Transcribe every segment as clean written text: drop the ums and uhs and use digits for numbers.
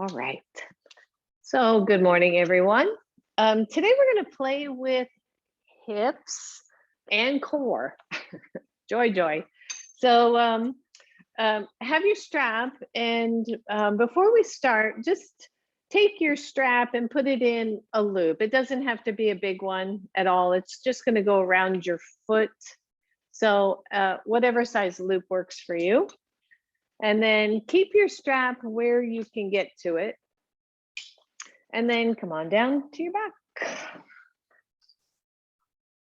All right. So good morning, everyone. Today we're going to play with hips and core. Joy, joy. So have your strap, and before we start, just take your strap and put it in a loop. It doesn't have to be a big one at all. It's just going to go around your foot. So whatever size loop works for you. And then keep your strap where you can get to it. And then come on down to your back.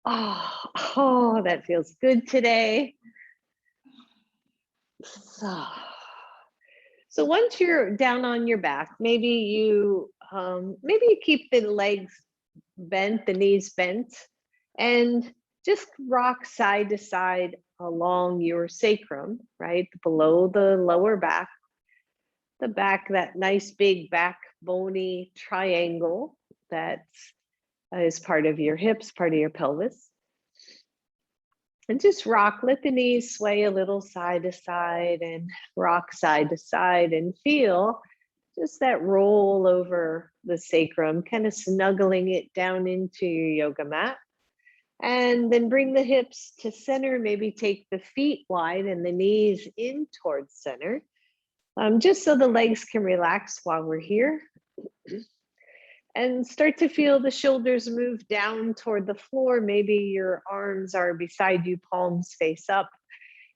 Oh, that feels good today. So once you're down on your back, maybe you keep the legs bent, the knees bent, and just rock side to side along your sacrum, right below the lower back. The back, that nice big back bony triangle that is part of your hips, part of your pelvis. And just rock, let the knees sway a little side to side and rock side to side and feel just that roll over the sacrum, kind of snuggling it down into your yoga mat. And then bring the hips to center, maybe take the feet wide and the knees in towards center. Just so the legs can relax while we're here. And start to feel the shoulders move down toward the floor. Maybe your arms are beside you, palms face up.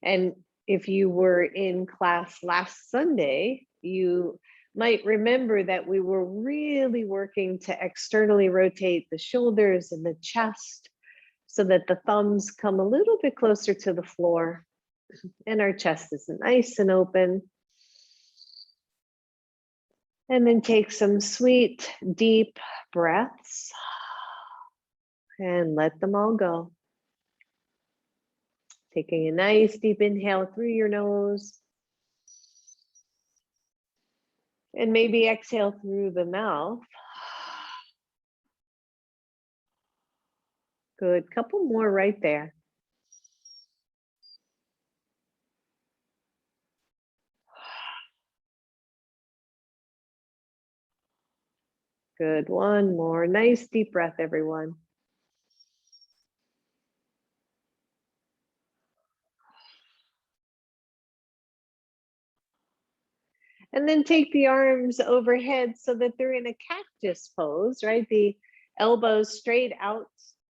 And if you were in class last Sunday, you might remember that we were really working to externally rotate the shoulders and the chest so that the thumbs come a little bit closer to the floor and our chest is nice and open. And then take some sweet, deep breaths and let them all go. Taking a nice deep inhale through your nose. And maybe exhale through the mouth. Good, couple more right there. Good, one more. Nice deep breath, everyone. And then take the arms overhead so that they're in a cactus pose, right? The elbows straight out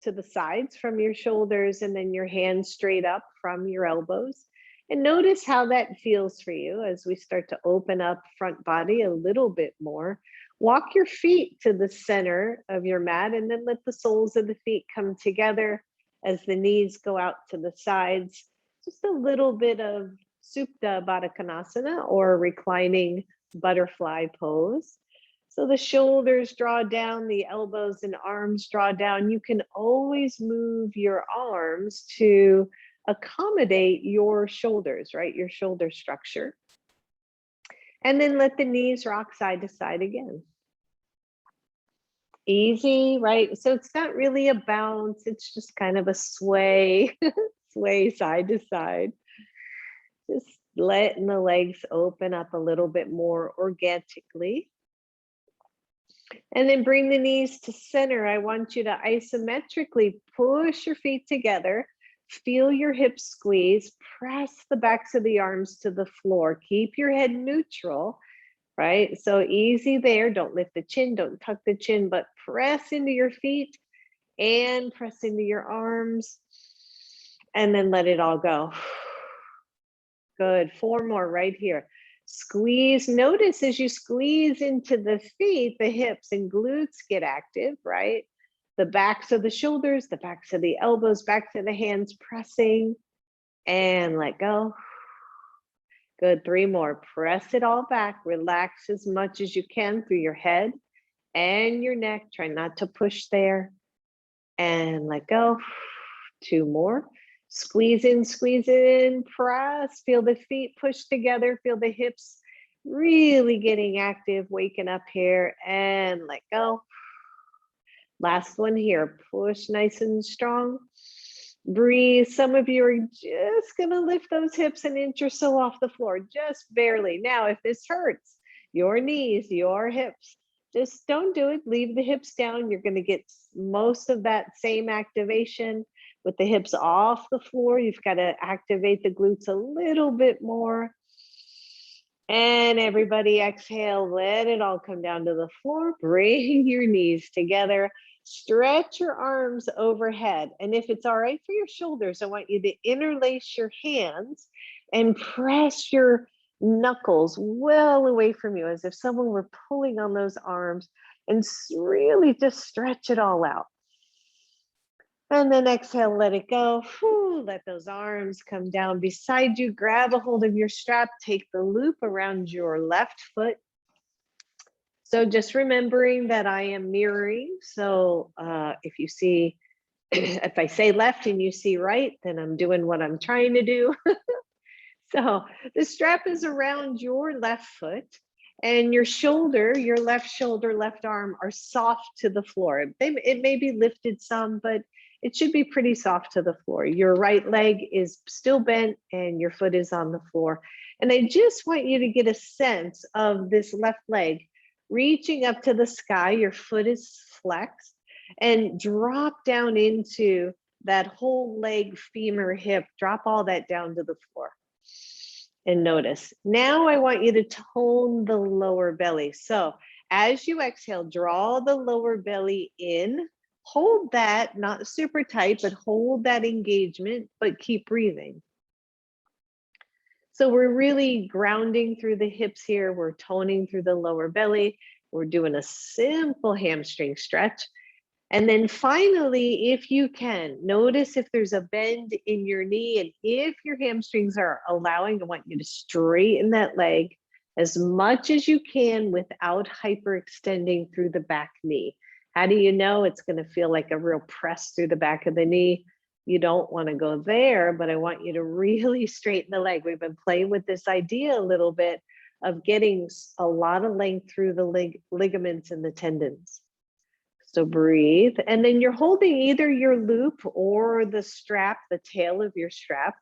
to the sides from your shoulders and then your hands straight up from your elbows. And notice how that feels for you as we start to open up front body a little bit more. Walk your feet to the center of your mat and then let the soles of the feet come together as the knees go out to the sides. Just a little bit of Supta Baddha Konasana or reclining butterfly pose. So the shoulders draw down, the elbows and arms draw down. You can always move your arms to accommodate your shoulders, right? Your shoulder structure. And then let the knees rock side to side again. Easy, right? So it's not really a bounce, it's just kind of a sway, sway side to side. Just letting the legs open up a little bit more organically. And then bring the knees to center. I want you to isometrically push your feet together. Feel your hips squeeze. Press the backs of the arms to the floor. Keep your head neutral, right? So easy there. Don't lift the chin, don't tuck the chin, but press into your feet and press into your arms. And then let it all go. Good, 4 more right here. Squeeze, notice as you squeeze into the feet, the hips and glutes get active, right? The backs of the shoulders, the backs of the elbows, back to the hands pressing and let go. Good, 3 more. Press it all back. Relax as much as you can through your head and your neck. Try not to push there and let go. 2 more. Squeeze in, press, feel the feet push together, feel the hips really getting active, waking up here and let go. Last one here, push nice and strong. Breathe. Some of you are just gonna lift those hips an inch or so off the floor, just barely. Now, if this hurts, your knees, your hips. Just don't do it. Leave the hips down. You're going to get most of that same activation with the hips off the floor. You've got to activate the glutes a little bit more. And everybody exhale, let it all come down to the floor. Bring your knees together. Stretch your arms overhead. And if it's all right for your shoulders, I want you to interlace your hands and press your knuckles well away from you, as if someone were pulling on those arms, and really just stretch it all out. And then exhale, let it go. Whew, let those arms come down beside you. Grab a hold of your strap. Take the loop around your left foot. So just remembering that I am mirroring. So if you see, if I say left and you see right, then I'm doing what I'm trying to do. So the strap is around your left foot, and your shoulder, your left shoulder, left arm are soft to the floor. It may be lifted some, but it should be pretty soft to the floor. Your right leg is still bent and your foot is on the floor. And I just want you to get a sense of this left leg reaching up to the sky. Your foot is flexed, and drop down into that whole leg, femur, hip. Drop all that down to the floor. And notice. Now I want you to tone the lower belly. So as you exhale, draw the lower belly in. Hold that, not super tight, but hold that engagement, but keep breathing. So we're really grounding through the hips here. We're toning through the lower belly. We're doing a simple hamstring stretch. And then finally, if you can, notice if there's a bend in your knee, and if your hamstrings are allowing, I want you to straighten that leg as much as you can without hyperextending through the back knee. How do you know? It's going to feel like a real press through the back of the knee. You don't want to go there, but I want you to really straighten the leg. We've been playing with this idea a little bit of getting a lot of length through the ligaments and the tendons. So breathe, and then you're holding either your loop or the strap, the tail of your strap.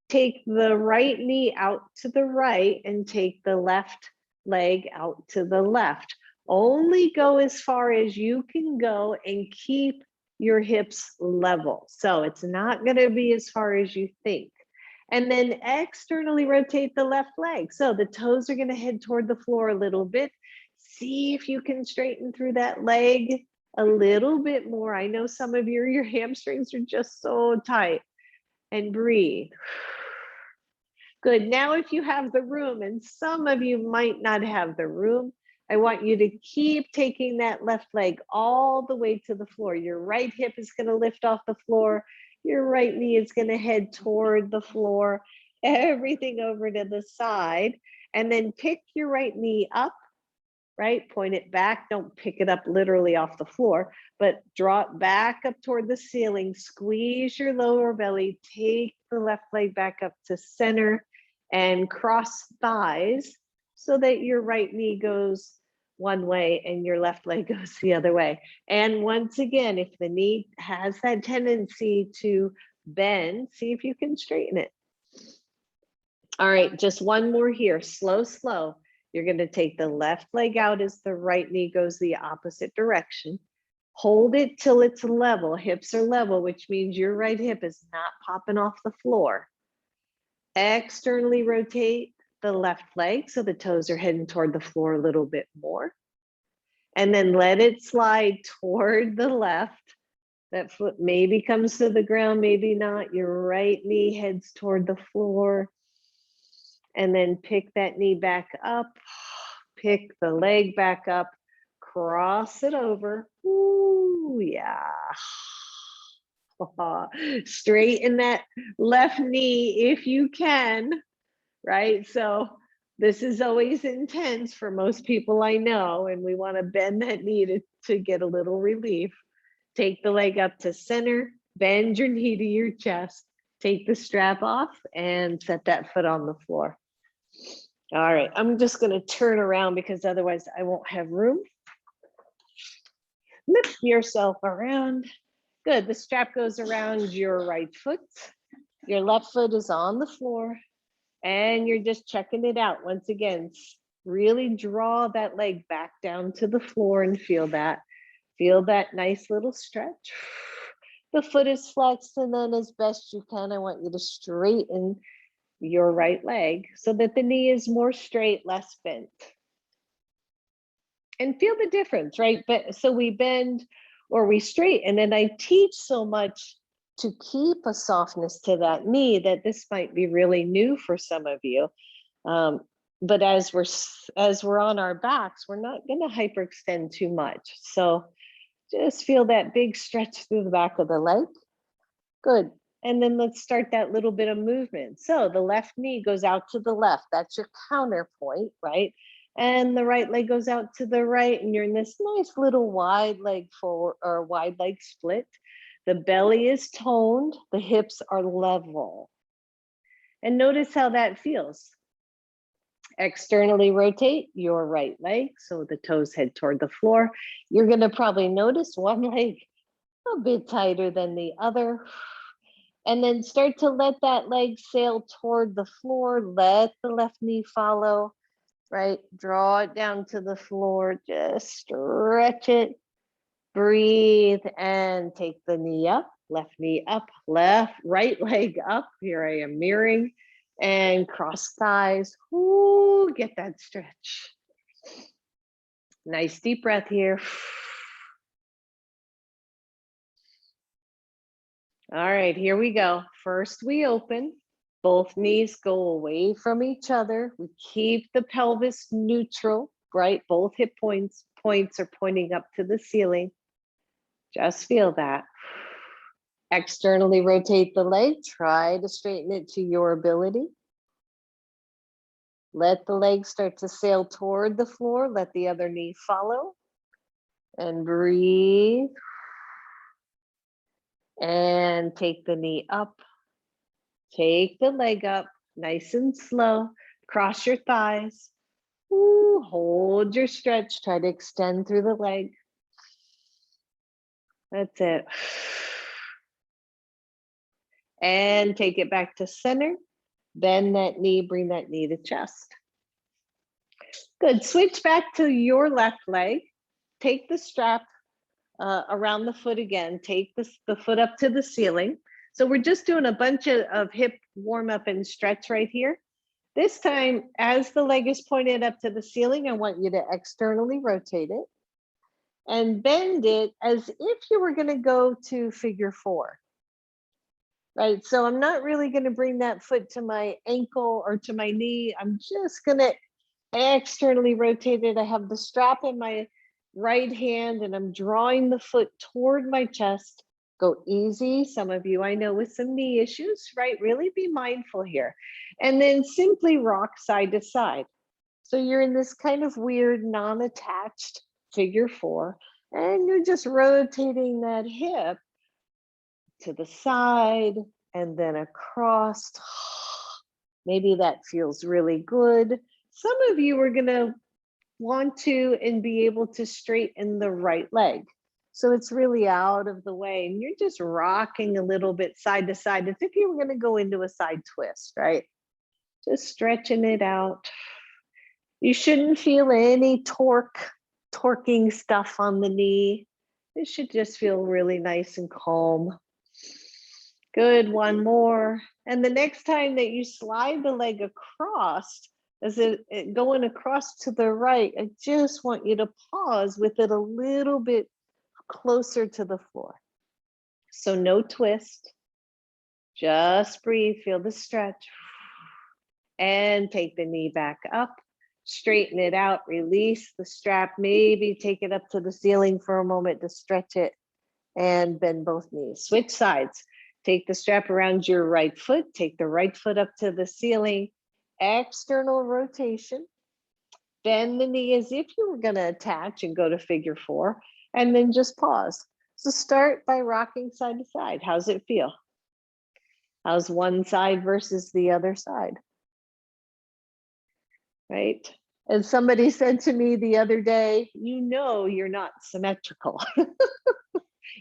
Take the right knee out to the right and take the left leg out to the left. Only go as far as you can go and keep your hips level. So it's not going to be as far as you think. And then externally rotate the left leg. So the toes are going to head toward the floor a little bit. See if you can straighten through that leg a little bit more. I know some of your hamstrings are just so tight. And breathe. Good. Now, if you have the room, and some of you might not have the room, I want you to keep taking that left leg all the way to the floor. Your right hip is going to lift off the floor. Your right knee is going to head toward the floor. Everything over to the side. And then pick your right knee up. Right? Point it back. Don't pick it up literally off the floor, but draw it back up toward the ceiling. Squeeze your lower belly. Take the left leg back up to center and cross thighs so that your right knee goes one way and your left leg goes the other way. And once again, if the knee has that tendency to bend, see if you can straighten it. All right, just one more here. Slow, slow. You're going to take the left leg out as the right knee goes the opposite direction. Hold it till it's level. Hips are level, which means your right hip is not popping off the floor. Externally rotate the left leg so the toes are heading toward the floor a little bit more. And then let it slide toward the left. That foot maybe comes to the ground, maybe not. Your right knee heads toward the floor. And then pick that knee back up, pick the leg back up, cross it over. Ooh, yeah. Straighten that left knee if you can, right? So this is always intense for most people I know, and we want to bend that knee to get a little relief. Take the leg up to center, bend your knee to your chest, take the strap off, and set that foot on the floor. All right, I'm just going to turn around because otherwise I won't have room. Lift yourself around. Good, the strap goes around your right foot. Your left foot is on the floor, and you're just checking it out. Once again, Really draw that leg back down to the floor and feel that. Feel that nice little stretch. The foot is flexed, and then as best you can, I want you to straighten your right leg so that the knee is more straight, less bent. And feel the difference, right? But so we bend or we straighten, and I teach so much to keep a softness to that knee that this might be really new for some of you. But as we're on our backs, we're not going to hyperextend too much. So just feel that big stretch through the back of the leg. Good. And then let's start that little bit of movement. So the left knee goes out to the left. That's your counterpoint, right? And the right leg goes out to the right, and you're in this nice little wide leg forward or wide leg split. The belly is toned, the hips are level. And notice how that feels. Externally rotate your right leg so the toes head toward the floor. You're going to probably notice one leg a bit tighter than the other. And then start to let that leg sail toward the floor. Let the left knee follow, right? Draw it down to the floor. Just stretch it. Breathe and take the knee up. Left knee up, right leg up. Here I am mirroring. And cross thighs. Ooh, get that stretch. Nice deep breath here. All right, here we go. First, we open. Both knees go away from each other. We keep the pelvis neutral, right? Both hip points are pointing up to the ceiling. Just feel that. Externally rotate the leg. Try to straighten it to your ability. Let the leg start to sail toward the floor. Let the other knee follow. And breathe. And take the knee up. Take the leg up, nice and slow. Cross your thighs. Ooh, hold your stretch. Try to extend through the leg. That's it. And take it back to center. Bend that knee, bring that knee to chest. Good, switch back to your left leg. Take the strap around the foot again. Take the foot up to the ceiling. So we're just doing a bunch of hip warm up and stretch right here. This time, as the leg is pointed up to the ceiling, I want you to externally rotate it and bend it as if you were going to go to figure four. Right, so I'm not really going to bring that foot to my ankle or to my knee. I'm just going to externally rotate it. I have the strap in my right hand and I'm drawing the foot toward my chest. Go easy. Some of you I know with some knee issues, right? Really be mindful here. And then simply rock side to side. So you're in this kind of weird non-attached figure four, and you're just rotating that hip to the side and then across. Maybe that feels really good. Some of you are going to want to and be able to straighten the right leg. So it's really out of the way and you're just rocking a little bit side to side as if you were going to go into a side twist, right? Just stretching it out. You shouldn't feel any torquing stuff on the knee. It should just feel really nice and calm. Good, one more. And the next time that you slide the leg across, as it going across to the right, I just want you to pause with it a little bit closer to the floor. So no twist, just breathe, feel the stretch. And take the knee back up, straighten it out, release the strap, maybe take it up to the ceiling for a moment to stretch it and bend both knees. Switch sides. Take the strap around your right foot, take the right foot up to the ceiling, external rotation, bend the knee as if you were going to attach and go to figure four, and then just pause. So start by rocking side to side. How's it feel? How's one side versus the other side? Right? And somebody said to me the other day, you know you're not symmetrical.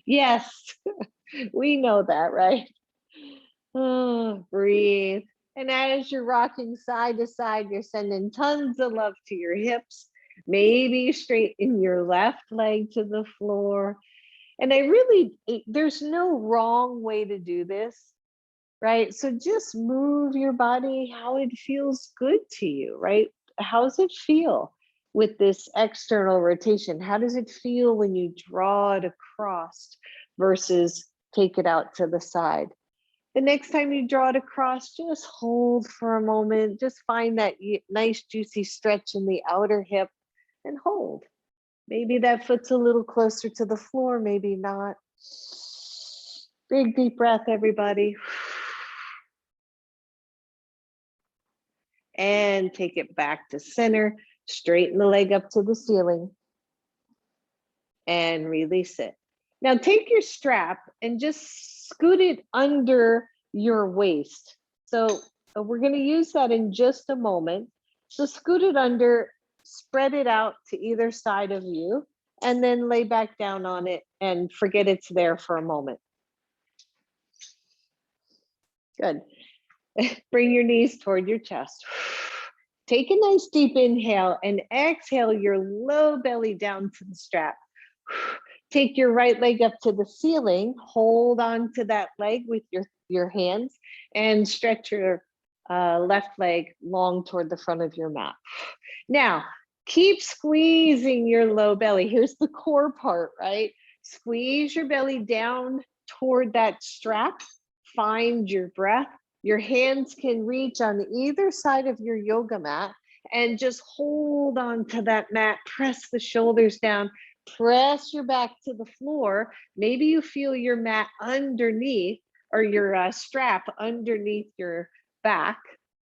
Yes, we know that, right? Oh, breathe. And as you're rocking side to side, you're sending tons of love to your hips. Maybe you straighten your left leg to the floor. And there's no wrong way to do this, right? So just move your body how it feels good to you, right? How does it feel with this external rotation? How does it feel when you draw it across versus take it out to the side? The next time you draw it across, just hold for a moment. Just find that nice juicy stretch in the outer hip and hold. Maybe that foot's a little closer to the floor, maybe not. Big deep breath, everybody. And take it back to center. Straighten the leg up to the ceiling and release it. Now take your strap and just scoot it under your waist. So we're going to use that in just a moment. So scoot it under, spread it out to either side of you, and then lay back down on it and forget it's there for a moment. Good. Bring your knees toward your chest. Take a nice deep inhale and exhale your low belly down to the strap. Take your right leg up to the ceiling. Hold on to that leg with your hands and stretch your left leg long toward the front of your mat. Now, keep squeezing your low belly. Here's the core part, right? Squeeze your belly down toward that strap. Find your breath. Your hands can reach on either side of your yoga mat and just hold on to that mat. Press the shoulders down. Press your back to the floor. Maybe you feel your mat underneath or your strap underneath your back.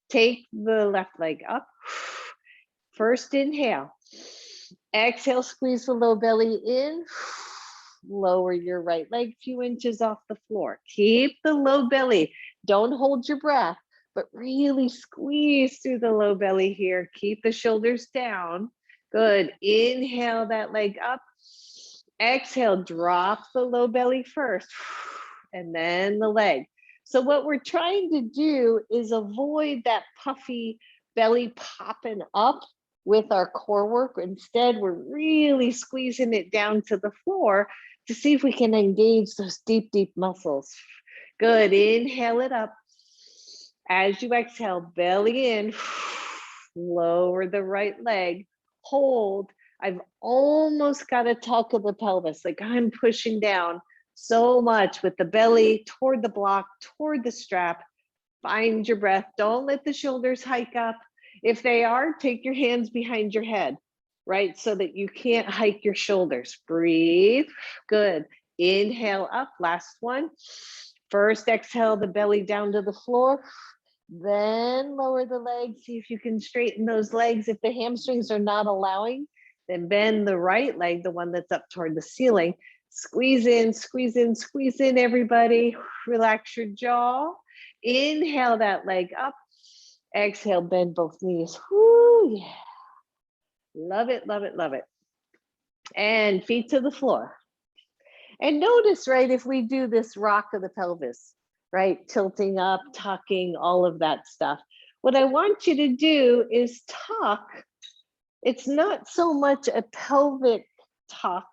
Take the left leg up. First inhale. Exhale, squeeze the low belly in. Lower your right leg a few inches off the floor. Keep the low belly. Don't hold your breath, but really squeeze through the low belly here. Keep the shoulders down. Good. Inhale that leg up. Exhale, drop the low belly first, and then the leg. So what we're trying to do is avoid that puffy belly popping up with our core work. Instead, we're really squeezing it down to the floor to see if we can engage those deep, deep muscles. Good. Inhale it up. As you exhale, belly in. Lower the right leg. Hold. I've almost got a tuck of the pelvis, like I'm pushing down so much with the belly toward the block, toward the strap. Find your breath. Don't let the shoulders hike up. If they are, take your hands behind your head, right? So that you can't hike your shoulders. Breathe. Good. Inhale up. Last one. First, exhale the belly down to the floor. Then lower the legs. See if you can straighten those legs. If the hamstrings are not allowing, then bend the right leg, the one that's up toward the ceiling. Squeeze in, squeeze in, squeeze in, everybody. Relax your jaw. Inhale that leg up. Exhale, bend both knees. Whoo, yeah. Love it, love it, love it. And feet to the floor. And notice, right, if we do this rock of the pelvis, right, tilting up, tucking, all of that stuff. What I want you to do is tuck. It's not so much a pelvic tuck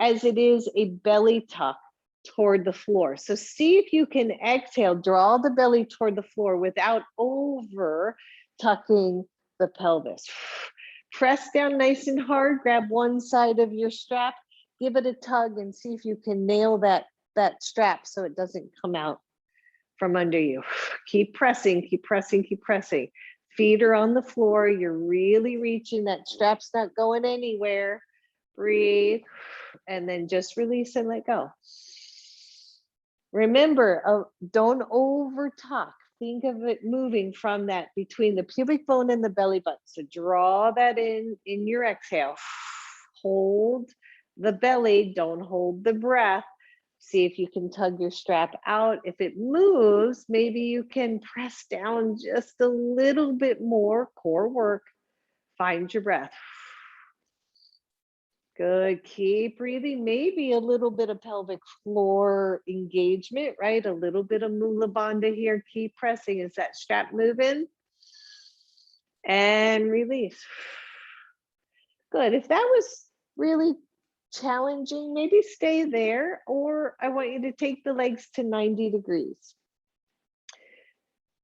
as it is a belly tuck toward the floor. So see if you can exhale, draw the belly toward the floor without over tucking the pelvis. Press down nice and hard, grab one side of your strap, give it a tug and see if you can nail that strap so it doesn't come out from under you. Keep pressing, keep pressing, keep pressing. Feet are on the floor. You're really reaching. That strap's not going anywhere. Breathe, and then just release and let go. Remember, don't over tuck. Think of it moving from that between the pubic bone and the belly button. So draw that in your exhale. Hold the belly, don't hold the breath. See if you can tug your strap out. If it moves, maybe you can press down just a little bit more, core work. Find your breath. Good. Keep breathing. Maybe a little bit of pelvic floor engagement, right? A little bit of Mula Bandha here. Keep pressing. Is that strap moving? And release. Good. If that was really challenging, maybe stay there, or I want you to take the legs to 90 degrees.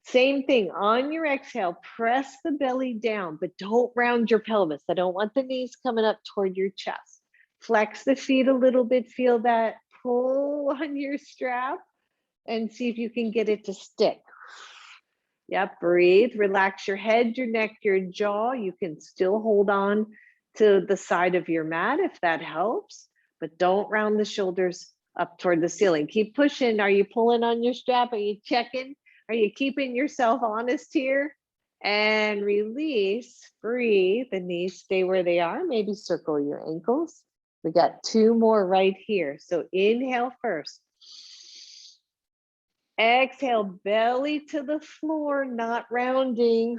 Same thing, on your exhale, press the belly down, but don't round your pelvis. I don't want the knees coming up toward your chest. Flex the feet a little bit, feel that pull on your strap, and see if you can get it to stick. Yep, breathe, relax your head, your neck, your jaw. You can still hold on to the side of your mat if that helps, but don't round the shoulders up toward the ceiling. Keep pushing. Are you pulling on your strap? Are you checking? Are you keeping yourself honest here? And release, breathe, the knees stay where they are. Maybe circle your ankles. We got 2 more right here. So inhale first. Exhale, belly to the floor, not rounding.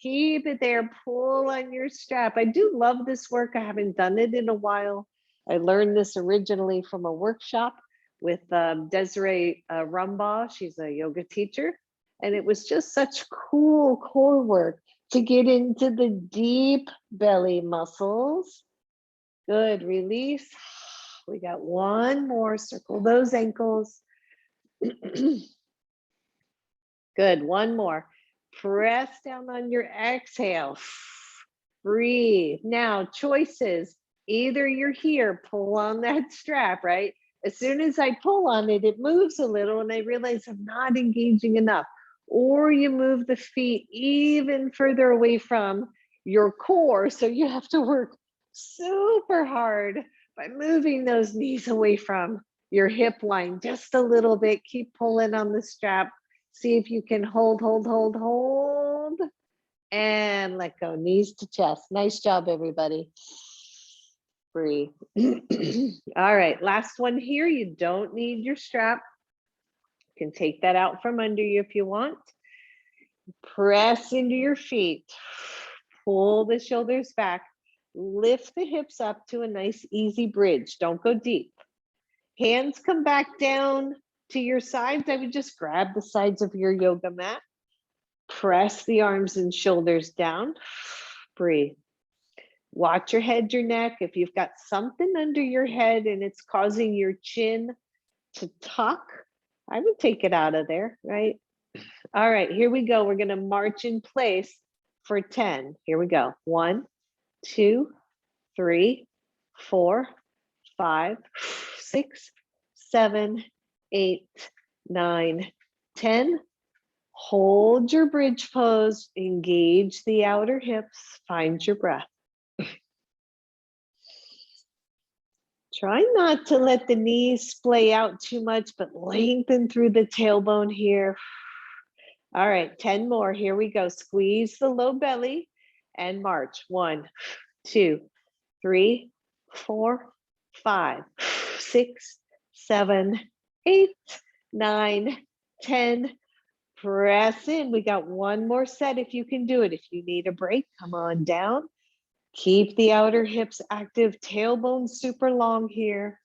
Keep it there, pull on your strap. I do love this work. I haven't done it in a while. I learned this originally from a workshop with Desiree Rumbaugh. She's a yoga teacher. And it was just such cool core work to get into the deep belly muscles. Good, release. We got 1 more, circle those ankles. Good, 1 more. Press down on your exhale. Breathe. Now, choices. Either you're here, pull on that strap, right? As soon as I pull on it, it moves a little and I realize I'm not engaging enough. Or you move the feet even further away from your core. So you have to work super hard by moving those knees away from your hip line just a little bit. Keep pulling on the strap. See if you can hold, and let go, knees to chest. Nice job, everybody. Breathe. All right, last one here. You don't need your strap. You can take that out from under you if you want. Press into your feet. Pull the shoulders back. Lift the hips up to a nice, easy bridge. Don't go deep. Hands come back down to your sides. I would just grab the sides of your yoga mat. Press the arms and shoulders down. Breathe. Watch your head, your neck. If you've got something under your head and it's causing your chin to tuck, I would take it out of there, right? All right, here we go. We're going to march in place for 10. Here we go. 1, 2, 3, 4, 5, 6, 7, 8, 9, 10. Hold your bridge pose, engage the outer hips, find your breath. Try not to let the knees splay out too much, but lengthen through the tailbone here. All right, 10 more. Here we go. Squeeze the low belly and march. 1, 2, 3, 4, 5, 6, 7, 8, 9, 10. Press in. We got 1 more set if you can do it. If you need a break, come on down. Keep the outer hips active, tailbone super long here.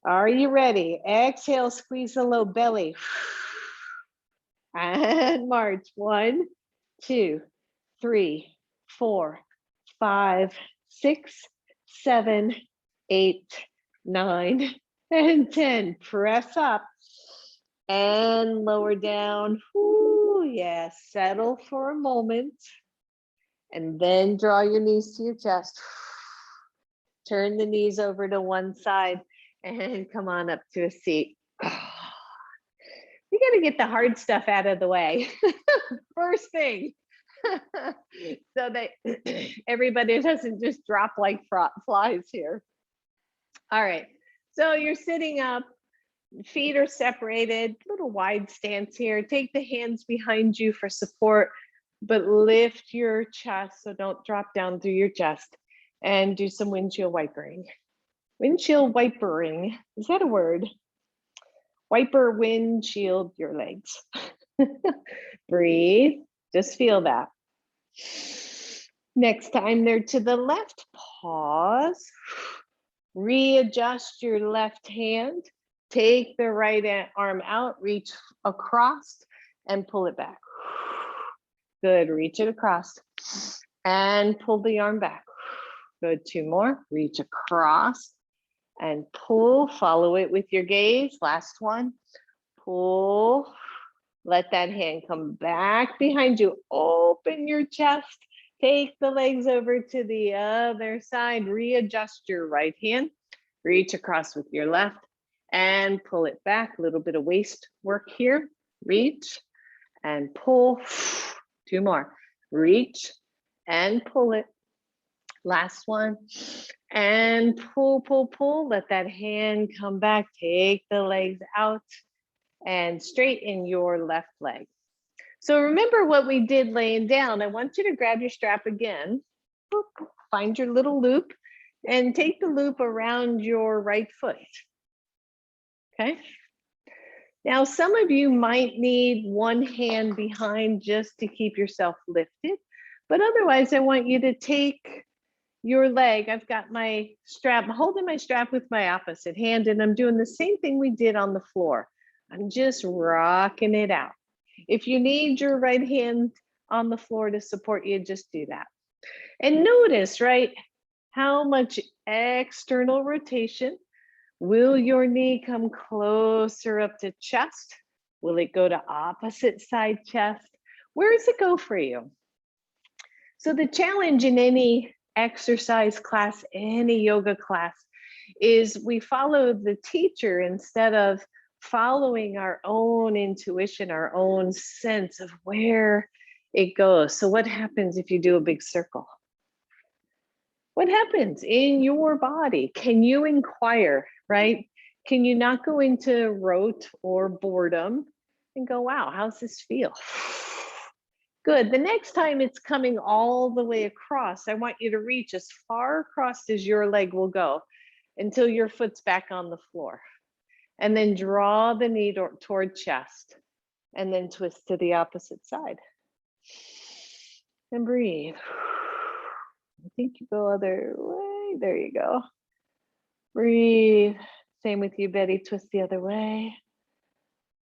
Are you ready? Exhale, squeeze the low belly. And march. 1, 2, 3, 4, 5, 6, 7, 8, 9, and 10. Press up and lower down. Ooh, yeah, settle for a moment. And then draw your knees to your chest. Turn the knees over to one side and come on up to a seat. We got to get the hard stuff out of the way. First thing. So that everybody doesn't just drop like flies here. All right. So you're sitting up, feet are separated, little wide stance here. Take the hands behind you for support, but lift your chest, so don't drop down through your chest, and do some windshield wipering. Windshield wipering, is that a word? Wiper, windshield your legs. Breathe, just feel that. Next time they're to the left, pause. Readjust your left hand. Take the right arm out, reach across and pull it back. Good, reach it across and pull the arm back. Good, 2 more, reach across and pull, follow it with your gaze. Last one, pull, let that hand come back behind you. Open your chest, take the legs over to the other side, readjust your right hand, reach across with your left and pull it back. A little bit of waist work here. Reach and pull. 2 more. Reach and pull it. Last one. And pull, pull, pull. Let that hand come back. Take the legs out and straighten your left leg. So remember what we did laying down. I want you to grab your strap again. Find your little loop and take the loop around your right foot. Okay. Now, some of you might need one hand behind just to keep yourself lifted, but otherwise I want you to take your leg. I've got my strap, I'm holding my strap with my opposite hand, and I'm doing the same thing we did on the floor. I'm just rocking it out. If you need your right hand on the floor to support you, just do that. And notice, right, how much external rotation. Will your knee come closer up to chest? Will it go to opposite side chest? Where does it go for you? So the challenge in any exercise class, any yoga class, is we follow the teacher instead of following our own intuition, our own sense of where it goes. So what happens if you do a big circle? What happens in your body? Can you inquire, right? Can you not go into rote or boredom and go, wow, how's this feel? Good. The next time it's coming all the way across, I want you to reach as far across as your leg will go until your foot's back on the floor. And then draw the knee toward chest and then twist to the opposite side. And breathe. I think you go other way. There you go. Breathe. Same with you, Betty. Twist the other way.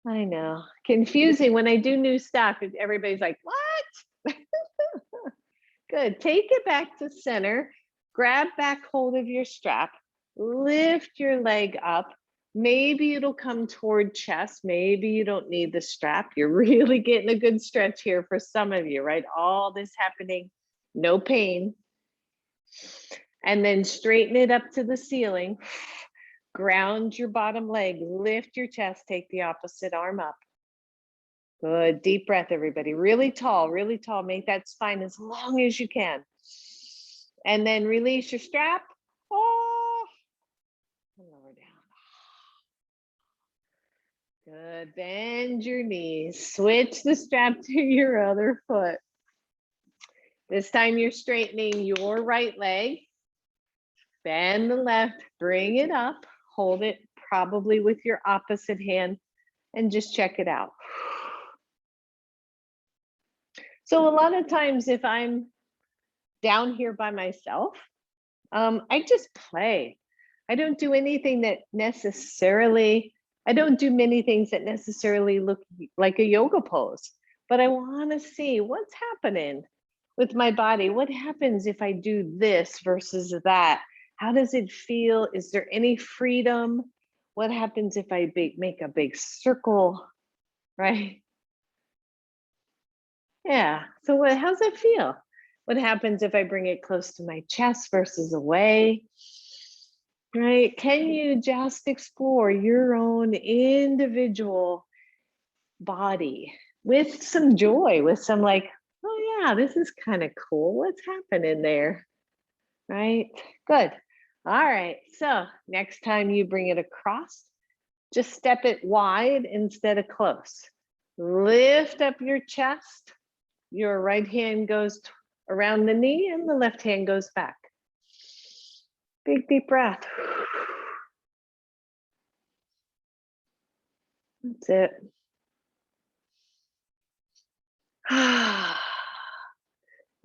I know. Confusing when I do new stuff. Everybody's like, what? Good. Take it back to center. Grab back hold of your strap. Lift your leg up. Maybe it'll come toward chest. Maybe you don't need the strap. You're really getting a good stretch here for some of you, right? All this happening, no pain. And then straighten it up to the ceiling. Ground your bottom leg, lift your chest, take the opposite arm up. Good, deep breath, everybody. Really tall, make that spine as long as you can. And then release your strap. Oh, and lower down. Good, bend your knees. Switch the strap to your other foot. This time you're straightening your right leg. Bend the left, bring it up, hold it probably with your opposite hand and just check it out. So a lot of times if I'm down here by myself, I just play. I don't do anything that necessarily, I don't do many things that necessarily look like a yoga pose, but I want to see what's happening with my body. What happens if I do this versus that? How does it feel? Is there any freedom? What happens if I make a big circle, right? Yeah, so how's it feel? What happens if I bring it close to my chest versus away, right? Can you just explore your own individual body with some joy, with some like, oh yeah, this is kind of cool. What's happening there, right? Good. All right, so next time you bring it across, just step it wide instead of close. Lift up your chest. Your right hand goes around the knee and the left hand goes back. Big, deep breath. That's it.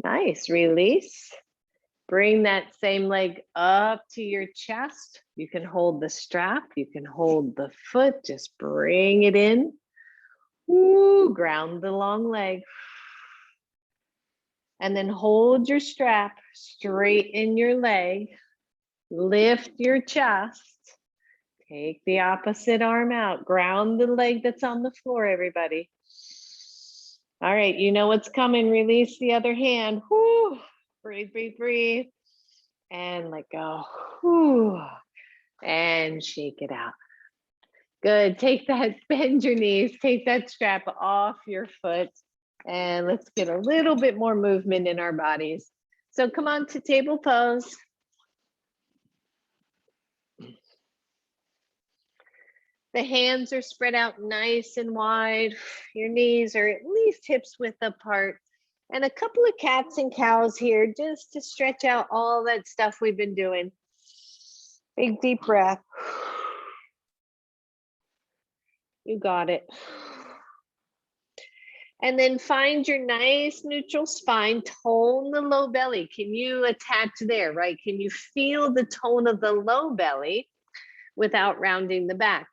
Nice. Nice, release. Bring that same leg up to your chest. You can hold the strap, you can hold the foot, just bring it in. Ooh, ground the long leg. And then hold your strap, straighten your leg, lift your chest. Take the opposite arm out, ground the leg that's on the floor, everybody. All right, you know what's coming. Release the other hand. Whoo. Breathe, breathe, breathe. And let go. Whoo. And shake it out. Good. Take that, bend your knees, take that strap off your foot. And let's get a little bit more movement in our bodies. So come on to table pose. The hands are spread out nice and wide. Your knees are at least hips width apart. And a couple of cats and cows here just to stretch out all that stuff we've been doing. Big deep breath. You got it. And then find your nice neutral spine, tone the low belly. Can you attach there, right? Can you feel the tone of the low belly without rounding the back?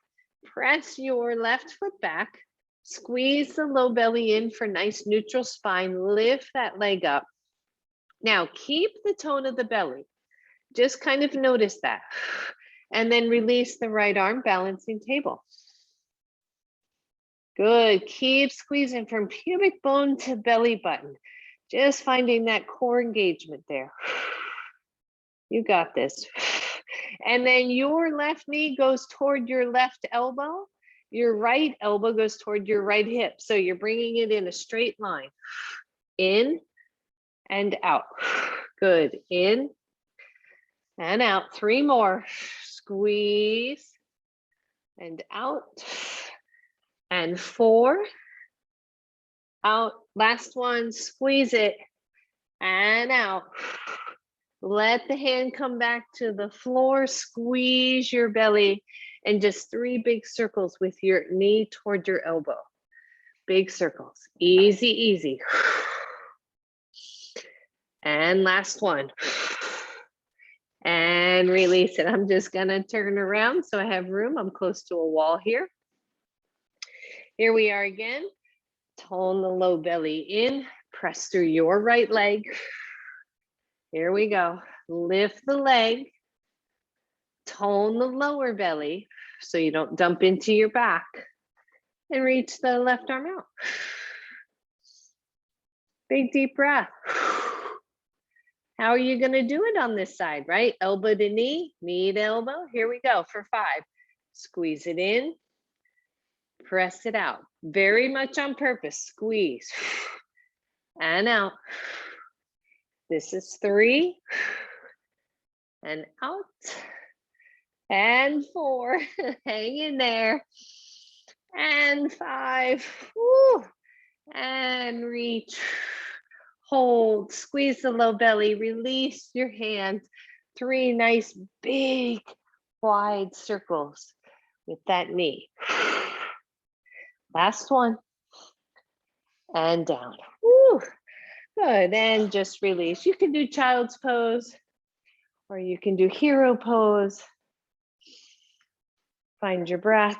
Press your left foot back, squeeze the low belly in for nice neutral spine, lift that leg up. Now keep the tone of the belly. Just kind of notice that. And then release the right arm, balancing table. Good, keep squeezing from pubic bone to belly button. Just finding that core engagement there. You got this. And then your left knee goes toward your left elbow. Your right elbow goes toward your right hip. So you're bringing it in a straight line. In and out. Good. In and out. 3 more. Squeeze and out. And 4. Out. Last one. Squeeze it and out. Let the hand come back to the floor, squeeze your belly, and just 3 big circles with your knee toward your elbow. Big circles, easy, easy. And last one. And release it. I'm just gonna turn around so I have room. I'm close to a wall here. Here we are again. Tone the low belly in, press through your right leg. Here we go. Lift the leg, tone the lower belly so you don't dump into your back, and reach the left arm out. Big deep breath. How are you going to do it on this side, right? Elbow to knee, knee to elbow. Here we go for 5. Squeeze it in, press it out. Very much on purpose. Squeeze and out. This is 3 and out and 4. Hang in there. And 5. Woo. And reach. Hold. Squeeze the low belly. Release your hands. 3 nice big wide circles with that knee. Last one. And down. Woo. Good, and just release. You can do child's pose, or you can do hero pose. Find your breath.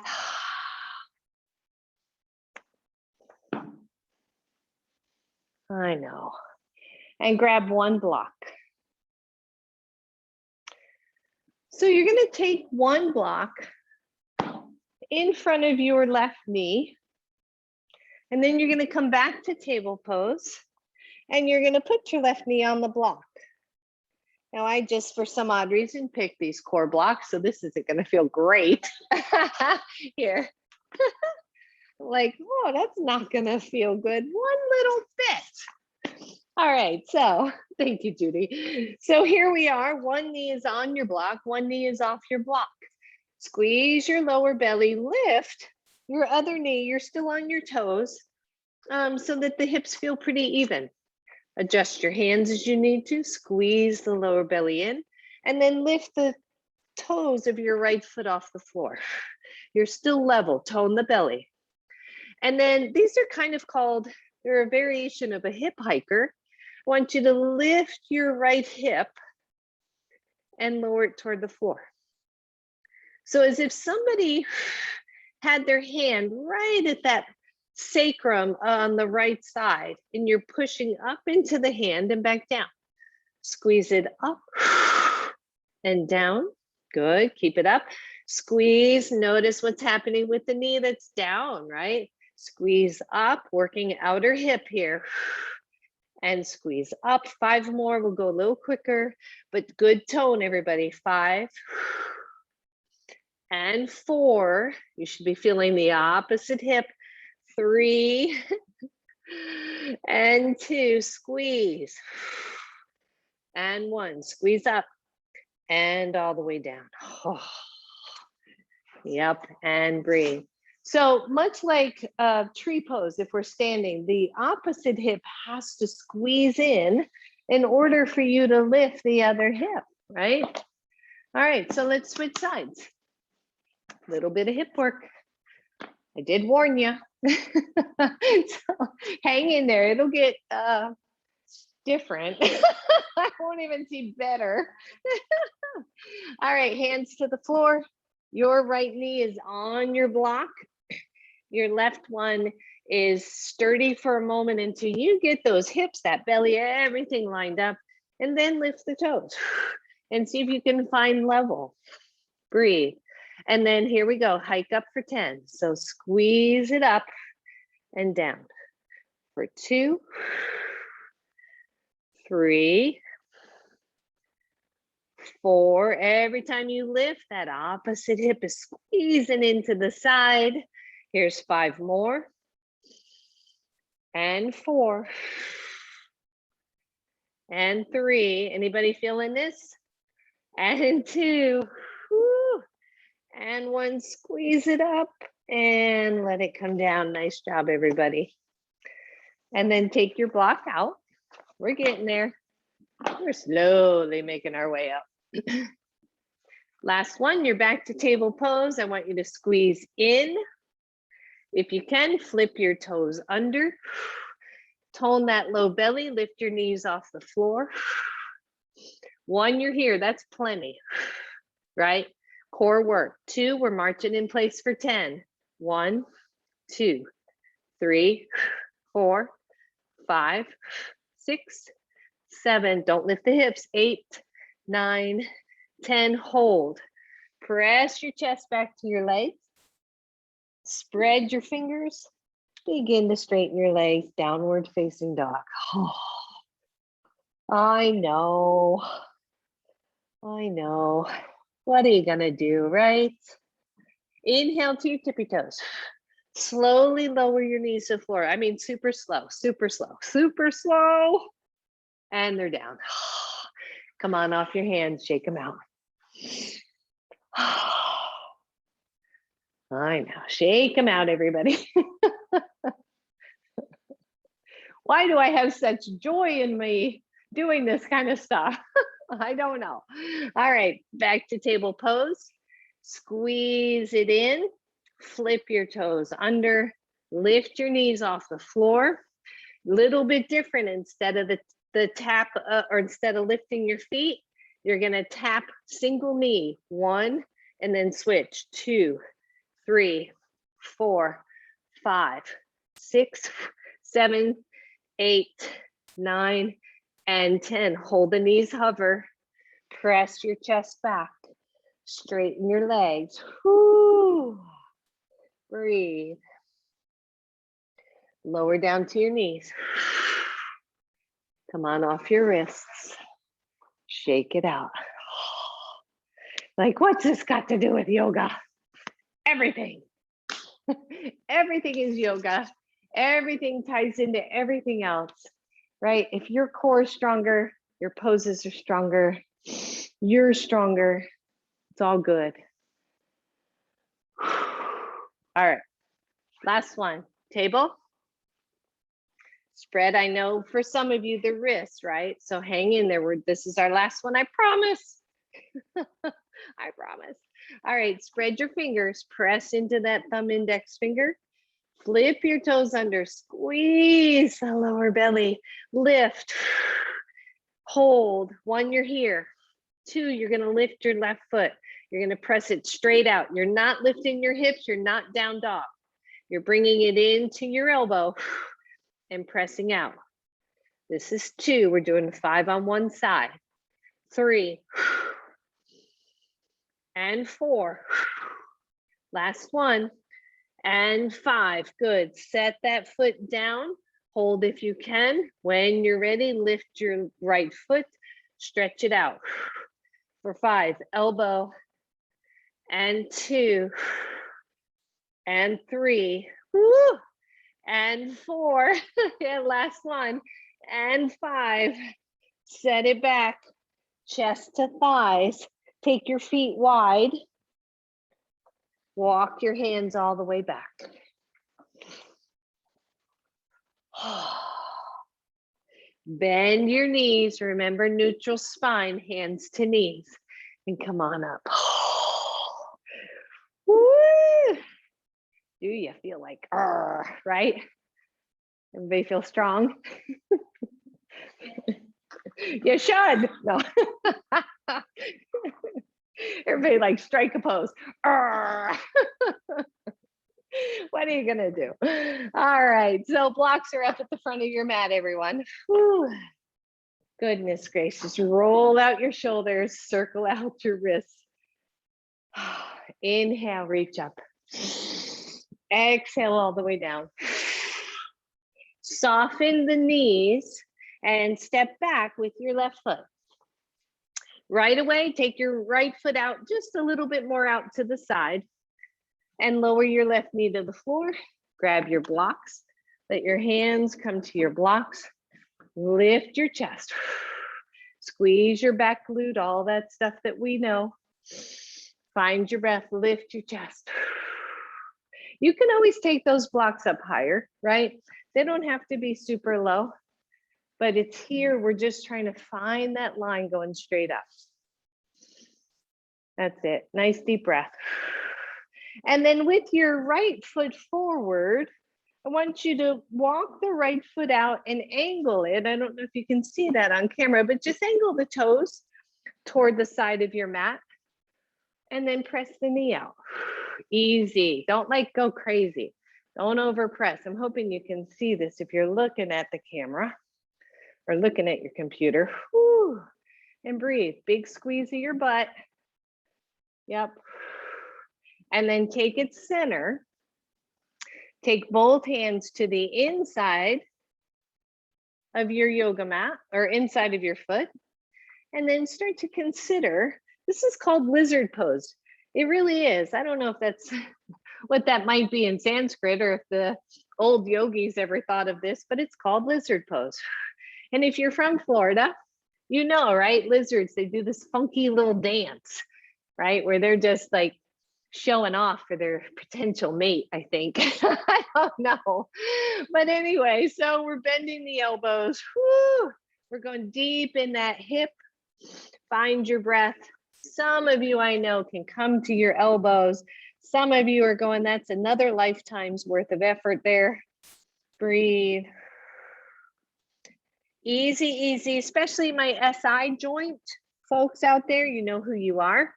I know. And grab one block. So you're going to take one block in front of your left knee, and then you're going to come back to table pose. And you're going to put your left knee on the block. Now, I just, for some odd reason, picked these core blocks, so this isn't going to feel great. Here. Like, oh, that's not going to feel good. One little bit. All right, so thank you, Judy. So here we are. One knee is on your block. One knee is off your block. Squeeze your lower belly. Lift your other knee. You're still on your toes so that the hips feel pretty even. Adjust your hands as you need to, squeeze the lower belly in, and then lift the toes of your right foot off the floor. You're still level, tone the belly. And then these are kind of called, they're a variation of a hip hiker. want you to lift your right hip and lower it toward the floor. So as if somebody had their hand right at that sacrum on the right side, and you're pushing up into the hand and back down. Squeeze it up and down. Good, keep it up. Squeeze, notice what's happening with the knee that's down, right? Squeeze up, working outer hip here. And squeeze up. 5 more, we'll go a little quicker, but good tone, everybody. 5 and 4. You should be feeling the opposite hip. 3 and 2, squeeze. And 1, squeeze up and all the way down. Oh. Yep, and breathe. So much like tree pose, if we're standing, the opposite hip has to squeeze in order for you to lift the other hip, right? All right, so let's switch sides. A little bit of hip work. I did warn you. So hang in there, it'll get different. I won't even see better. All right, hands to the floor. Your right knee is on your block. Your left one is sturdy for a moment until you get those hips, that belly, everything lined up, and then lift the toes and see if you can find level. Breathe. And then here we go, hike up for 10. So squeeze it up and down for 2, 3, 4. Every time you lift, that opposite hip is squeezing into the side. Here's 5 more. And 4. And 3. Anybody feeling this? And 2. Whew. And 1, squeeze it up and let it come down. Nice job, everybody. And then take your block out. We're getting there. We're slowly making our way up. Last one, you're back to table pose. I want you to squeeze in. If you can, flip your toes under. Tone that low belly, lift your knees off the floor. 1, you're here, that's plenty, right? Core work. 2, we're marching in place for 10. 1, 2, 3, 4, 5, 6, 7. Don't lift the hips. 8, 9, 10. Hold. Press your chest back to your legs. Spread your fingers. Begin to straighten your legs. Downward facing dog. Oh, I know. I know. What are you gonna do, right? Inhale to your tippy toes. Slowly lower your knees to the floor. I mean, super slow, super slow, super slow. And they're down. Come on off your hands, shake them out. I know, shake them out, everybody. Why do I have such joy in me doing this kind of stuff? I don't know. All right, back to table pose. Squeeze it in, flip your toes under, lift your knees off the floor. Little bit different. Instead of the tap, or instead of lifting your feet, you're gonna tap single knee. 1, and then switch. 2, 3, 4, 5, 6, 7, 8, 9, and 10. Hold the knees, hover. Press your chest back. Straighten your legs. Whoo. Breathe. Lower down to your knees. Come on off your wrists. Shake it out. Like, what's this got to do with yoga? Everything. Everything is yoga. Everything ties into everything else, right? If your core is stronger, your poses are stronger, you're stronger. It's all good. All right, last one. Table. Spread, I know for some of you, the wrists, right? So hang in there. This is our last one, I promise. I promise. All right, spread your fingers. Press into that thumb index finger. Flip your toes under. Squeeze the lower belly. Lift. hold. 1, you're here. 2, you're gonna lift your left foot. You're gonna press it straight out. You're not lifting your hips, you're not down dog. You're bringing it into your elbow and pressing out. This is 2, we're doing 5 on one side. 3, and 4. Last one, and 5, good. Set that foot down, hold if you can. When you're ready, lift your right foot, stretch it out. For 5, elbow, and 2, and 3, woo, and 4, and last one, and 5. Set it back, chest to thighs. Take your feet wide. Walk your hands all the way back. Bend your knees. Remember, neutral spine, hands to knees. And come on up. Woo! Do you feel like, right? Everybody feel strong? You should. No. Everybody like strike a pose. What are you gonna do? All right, so blocks are up at the front of your mat, everyone. Whew. Goodness gracious, roll out your shoulders, circle out your wrists. Inhale, reach up. Exhale all the way down. Soften the knees and step back with your left foot. Right away, take your right foot out just a little bit more out to the side and lower your left knee to the floor. Grab your blocks. Let your hands come to your blocks. Lift your chest. Squeeze your back glute, all that stuff that we know. Find your breath, lift your chest. You can always take those blocks up higher, right? They don't have to be super low, but it's here, we're just trying to find that line going straight up. That's it, nice deep breath. And then with your right foot forward, I want you to walk the right foot out and angle it. I don't know if you can see that on camera, but just angle the toes toward the side of your mat and then press the knee out. Easy, don't like go crazy. Don't overpress. I'm hoping you can see this if you're looking at the camera or looking at your computer. Whew. And breathe, big squeeze of your butt. Yep. And then take it center. Take both hands to the inside of your yoga mat or inside of your foot. And then start to consider, this is called lizard pose. It really is. I don't know if that's what that might be in Sanskrit or if the old yogis ever thought of this, but it's called lizard pose. And if you're from Florida, you know, right? Lizards, they do this funky little dance, right? Where they're just like showing off for their potential mate, I think. I don't know. But anyway, so we're bending the elbows. Whew. We're going deep in that hip. Find your breath. Some of you I know can come to your elbows. Some of you are going, that's another lifetime's worth of effort there. Breathe. Easy, easy, especially my SI joint folks out there, you know who you are.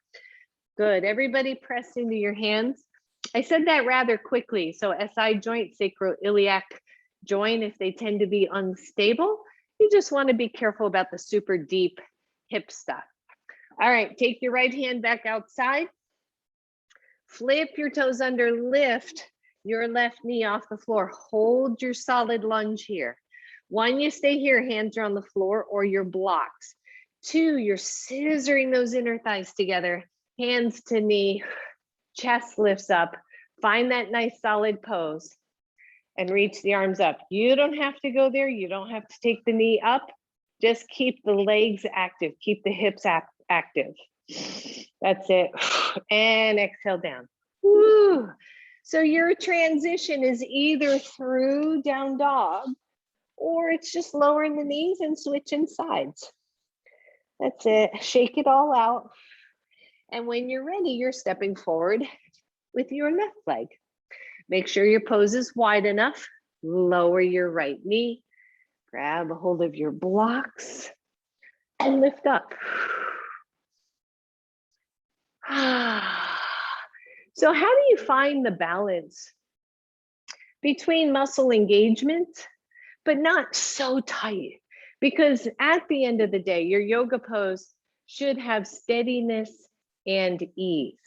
Good, everybody press into your hands. I said that rather quickly. So SI joint, sacroiliac joint, if they tend to be unstable, you just want to be careful about the super deep hip stuff. All right, take your right hand back outside. Flip your toes under, lift your left knee off the floor. Hold your solid lunge here. 1, you stay here, hands are on the floor or your blocks. 2, you're scissoring those inner thighs together, hands to knee, chest lifts up. Find that nice solid pose and reach the arms up. You don't have to go there. You don't have to take the knee up. Just keep the legs active, keep the hips active. That's it. And exhale down. Woo. So your transition is either through down dog or it's just lowering the knees and switching sides. That's it. Shake it all out. And when you're ready, you're stepping forward with your left leg. Make sure your pose is wide enough. Lower your right knee. Grab a hold of your blocks. and lift up. So how do you find the balance between muscle engagement, but not so tight? Because at the end of the day, your yoga pose should have steadiness and ease,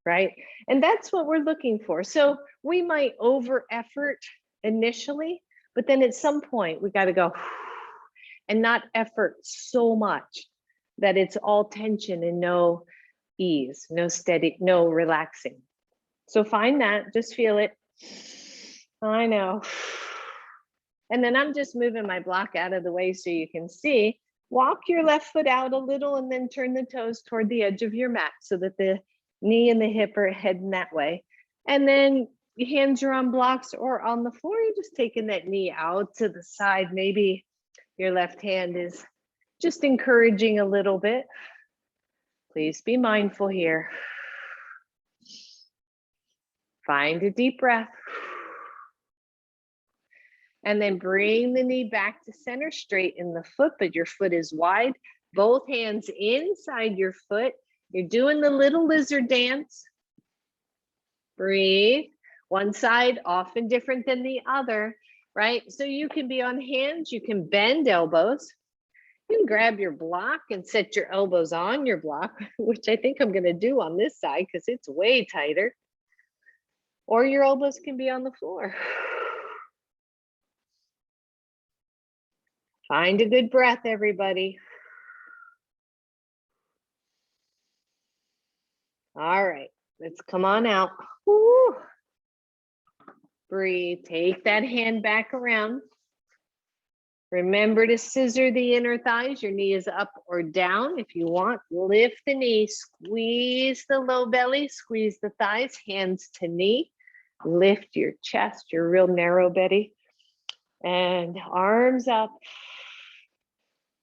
right? And that's what we're looking for. So we might over effort initially, but then at some point we got to go and not effort so much that it's all tension and no ease, no steady, no relaxing. So find that, just feel it. I know. And then I'm just moving my block out of the way so you can see. Walk your left foot out a little and then turn the toes toward the edge of your mat so that the knee and the hip are heading that way. And then your hands are on blocks or on the floor. You're just taking that knee out to the side. Maybe your left hand is just encouraging a little bit. Please be mindful here. Find a deep breath. And then bring the knee back to center, straighten the foot, but your foot is wide. Both hands inside your foot. You're doing the little lizard dance. Breathe. One side often different than the other, right? So you can be on hands, you can bend elbows. You can grab your block and set your elbows on your block, which I think I'm gonna do on this side because it's way tighter. Or your elbows can be on the floor. Find a good breath, everybody. All right, let's come on out. Woo. Breathe, take that hand back around. Remember to scissor the inner thighs. Your knee is up or down. If you want, lift the knee, squeeze the low belly, squeeze the thighs, hands to knee. Lift your chest, your real narrow belly, and arms up.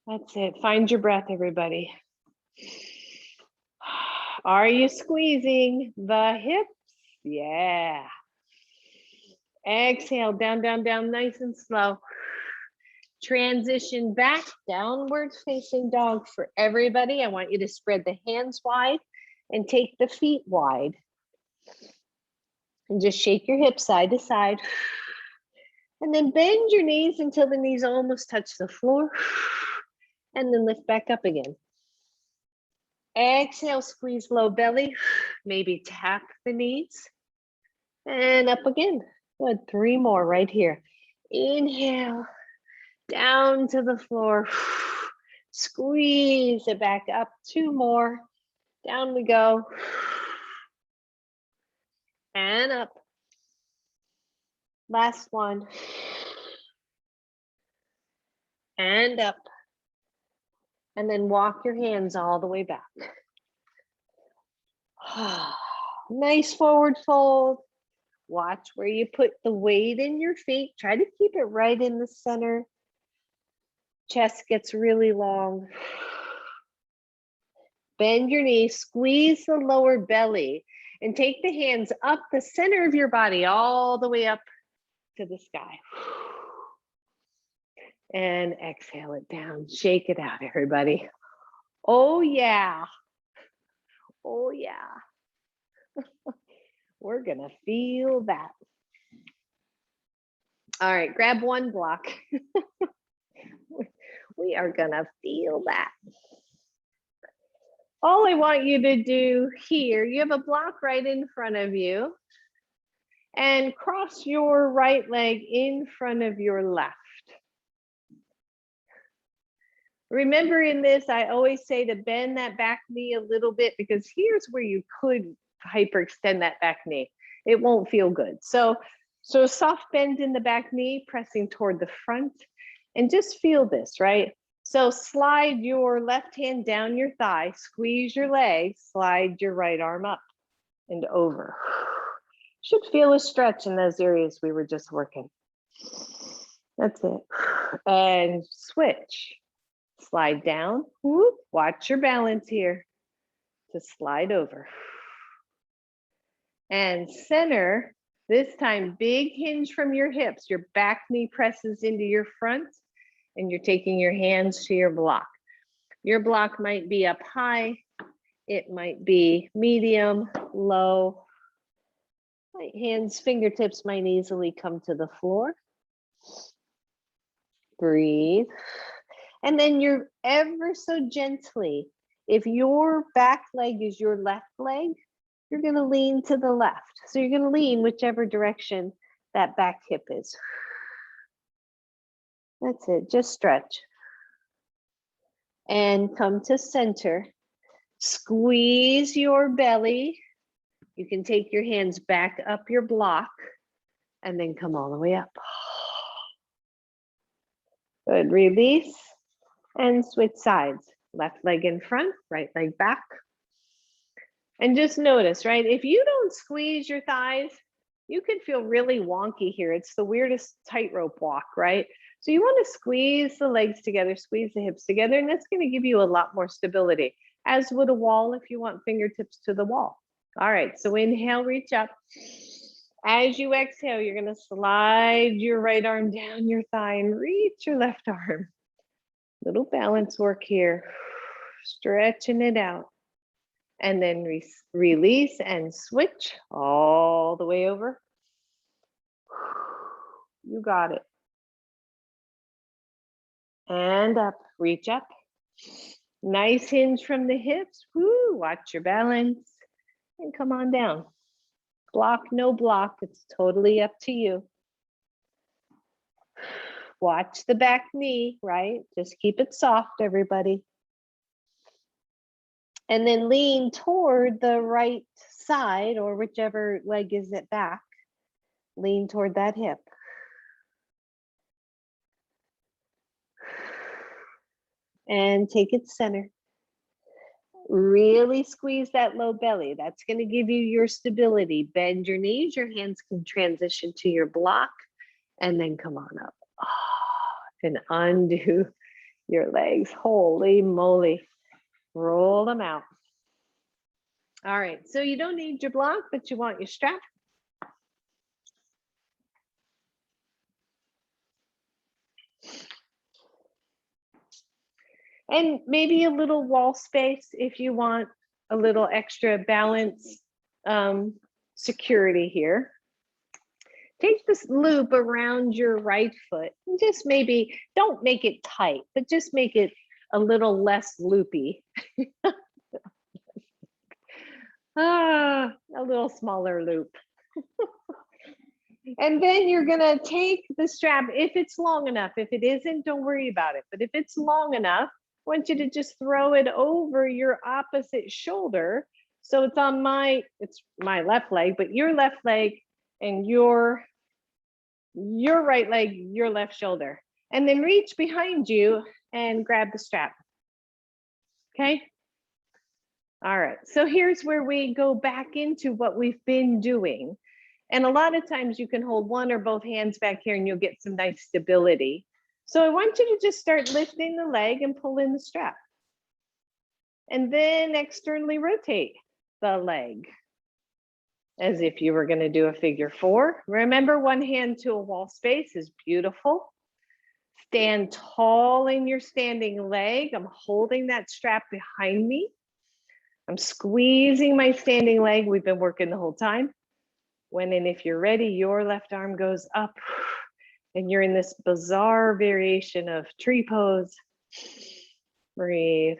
That's it. Find your breath, everybody. Are you squeezing the hips? Yeah. Exhale, down, down, down, nice and slow. Transition back, downward facing dog for everybody. I want you to spread the hands wide and take the feet wide. And just shake your hips side to side. And then bend your knees until the knees almost touch the floor. And then lift back up again. Exhale, squeeze low belly. Maybe tap the knees. And up again. Good, 3 more right here. Inhale, down to the floor. Squeeze it back up. 2 more. Down we go. And up. Last one. And up. And then walk your hands all the way back. Nice forward fold. Watch where you put the weight in your feet. Try to keep it right in the center. Chest gets really long. Bend your knees, squeeze the lower belly, and take the hands up the center of your body all the way up to the sky. And exhale it down. Shake it out, everybody. Oh, yeah. Oh, yeah. We're going to feel that. All right, grab one block. We are going to feel that. All I want you to do here, you have a block right in front of you, and cross your right leg in front of your left. Remember in this, I always say to bend that back knee a little bit because here's where you could hyperextend that back knee. It won't feel good. So soft bend in the back knee, pressing toward the front, and just feel this, right? So slide your left hand down your thigh, squeeze your leg, slide your right arm up and over. Should feel a stretch in those areas we were just working. That's it. And switch. Slide down, whoop, watch your balance here to slide over. And center, this time big hinge from your hips, your back knee presses into your front and you're taking your hands to your block. Your block might be up high. It might be medium, low. My hands, fingertips might easily come to the floor. Breathe. And then you're ever so gently, if your back leg is your left leg, you're going to lean to the left. So you're going to lean whichever direction that back hip is. That's it. Just stretch. And come to center. Squeeze your belly. You can take your hands back up your block and then come all the way up. Good. Release and switch sides. Left leg in front, right leg back. And just notice, right? If you don't squeeze your thighs, you could feel really wonky here. It's the weirdest tightrope walk, right? So you want to squeeze the legs together, squeeze the hips together, and that's going to give you a lot more stability, as would a wall if you want fingertips to the wall. All right, so inhale, reach up. As you exhale, you're going to slide your right arm down your thigh and reach your left arm. Little balance work here, stretching it out. And then release and switch all the way over. You got it. And up, reach up. Nice hinge from the hips. Woo, watch your balance. And come on down. Block, no block, it's totally up to you. Watch the back knee, right? Just keep it soft, everybody. And then lean toward the right side or whichever leg is at back. Lean toward that hip. And take it center. Really squeeze that low belly. That's going to give you your stability. Bend your knees. Your hands can transition to your block. And then come on up. And undo your legs. Holy moly. Roll them out. All right, so you don't need your block, but you want your strap. And maybe a little wall space if you want a little extra balance, security here. Take this loop around your right foot and just maybe, don't make it tight, but just make it a little less loopy. A little smaller loop. And then you're gonna take the strap, if it's long enough. If it isn't, don't worry about it. But if it's long enough, I want you to just throw it over your opposite shoulder. So it's on it's my left leg, but your left leg and your right leg, your left shoulder. And then reach behind you and grab the strap. Okay? All right, so here's where we go back into what we've been doing. And a lot of times you can hold one or both hands back here and you'll get some nice stability. So I want you to just start lifting the leg and pull in the strap. And then externally rotate the leg as if you were going to do a figure four. Remember, one hand to a wall space is beautiful. Stand tall in your standing leg. I'm holding that strap behind me. I'm squeezing my standing leg. We've been working the whole time. When and if you're ready, your left arm goes up and you're in this bizarre variation of tree pose. Breathe.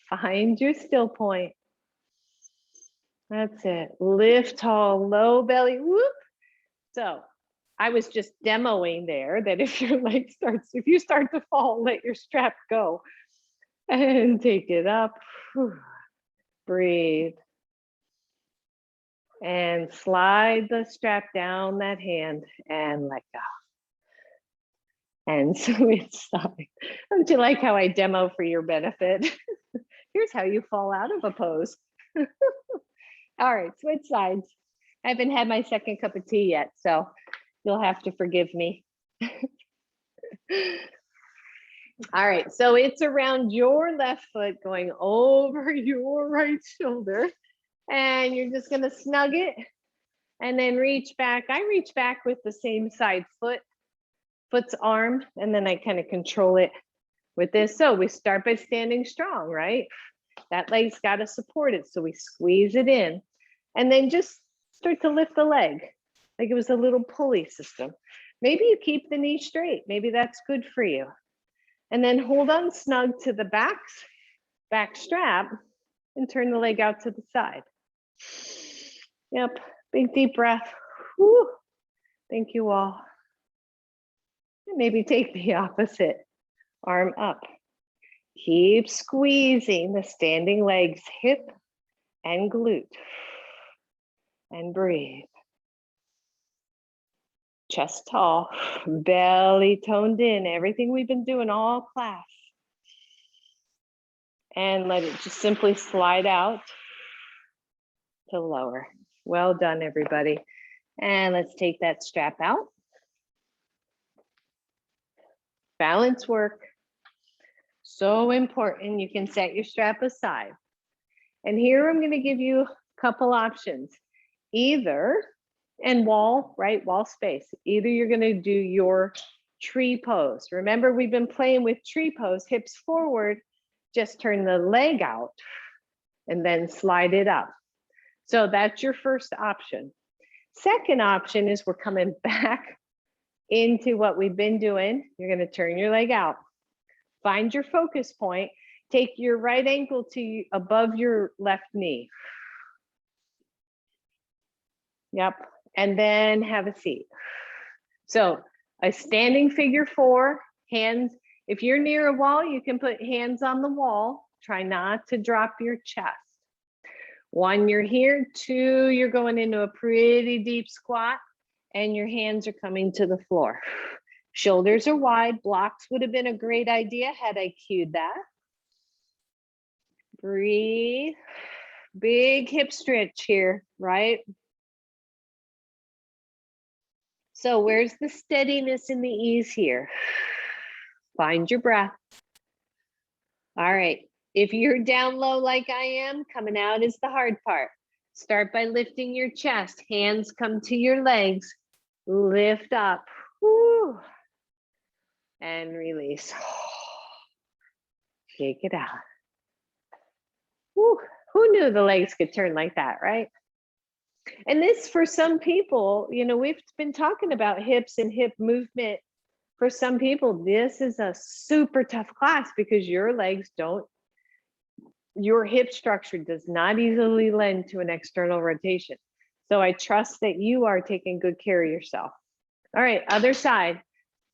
Find your still point. That's it. Lift tall, low belly. Whoop. So I was just demoing there that if your leg if you start to fall, let your strap go. And take it up. Breathe. And slide the strap down that hand and let go. And switch side. Don't you like how I demo for your benefit? Here's how you fall out of a pose. All right, switch sides. I haven't had my second cup of tea yet, so you'll have to forgive me. All right, so it's around your left foot going over your right shoulder. And you're just gonna snug it and then reach back. I reach back with the same side foot's arm, and then I kind of control it with this. So we start by standing strong, right? That leg's got to support it. So we squeeze it in and then just start to lift the leg like it was a little pulley system. Maybe you keep the knee straight. Maybe that's good for you. And then hold on snug to the back strap and turn the leg out to the side. Yep, big deep breath. Whew. Thank you all. And maybe take the opposite arm up. Keep squeezing the standing legs, hip and glute. And breathe. Chest tall, belly toned in, everything we've been doing all class. And let it just simply slide out to lower. Well done, everybody. And let's take that strap out. Balance work. So important. You can set your strap aside. And here I'm going to give you a couple options. Either, and wall, right? Wall space. Either you're going to do your tree pose. Remember, we've been playing with tree pose, hips forward, just turn the leg out and then slide it up. So that's your first option. Second option is we're coming back into what we've been doing. You're going to turn your leg out. Find your focus point. Take your right ankle to above your left knee. Yep. And then have a seat. So a standing figure 4, hands. If you're near a wall, you can put hands on the wall. Try not to drop your chest. 1, you're here. 2, you're going into a pretty deep squat and your hands are coming to the floor. Shoulders are wide. Blocks would have been a great idea had I cued that. Breathe. Big hip stretch here, right? So where's the steadiness and the ease here? Find your breath. All right. If you're down low like I am, coming out is the hard part. Start by lifting your chest. Hands come to your legs. Lift up. Woo. And release. Shake it out. Woo. Who knew the legs could turn like that, right? And this, for some people, you know, we've been talking about hips and hip movement. For some people, this is a super tough class because your legs don't, your hip structure does not easily lend to an external rotation. So I trust that you are taking good care of yourself. All right, other side.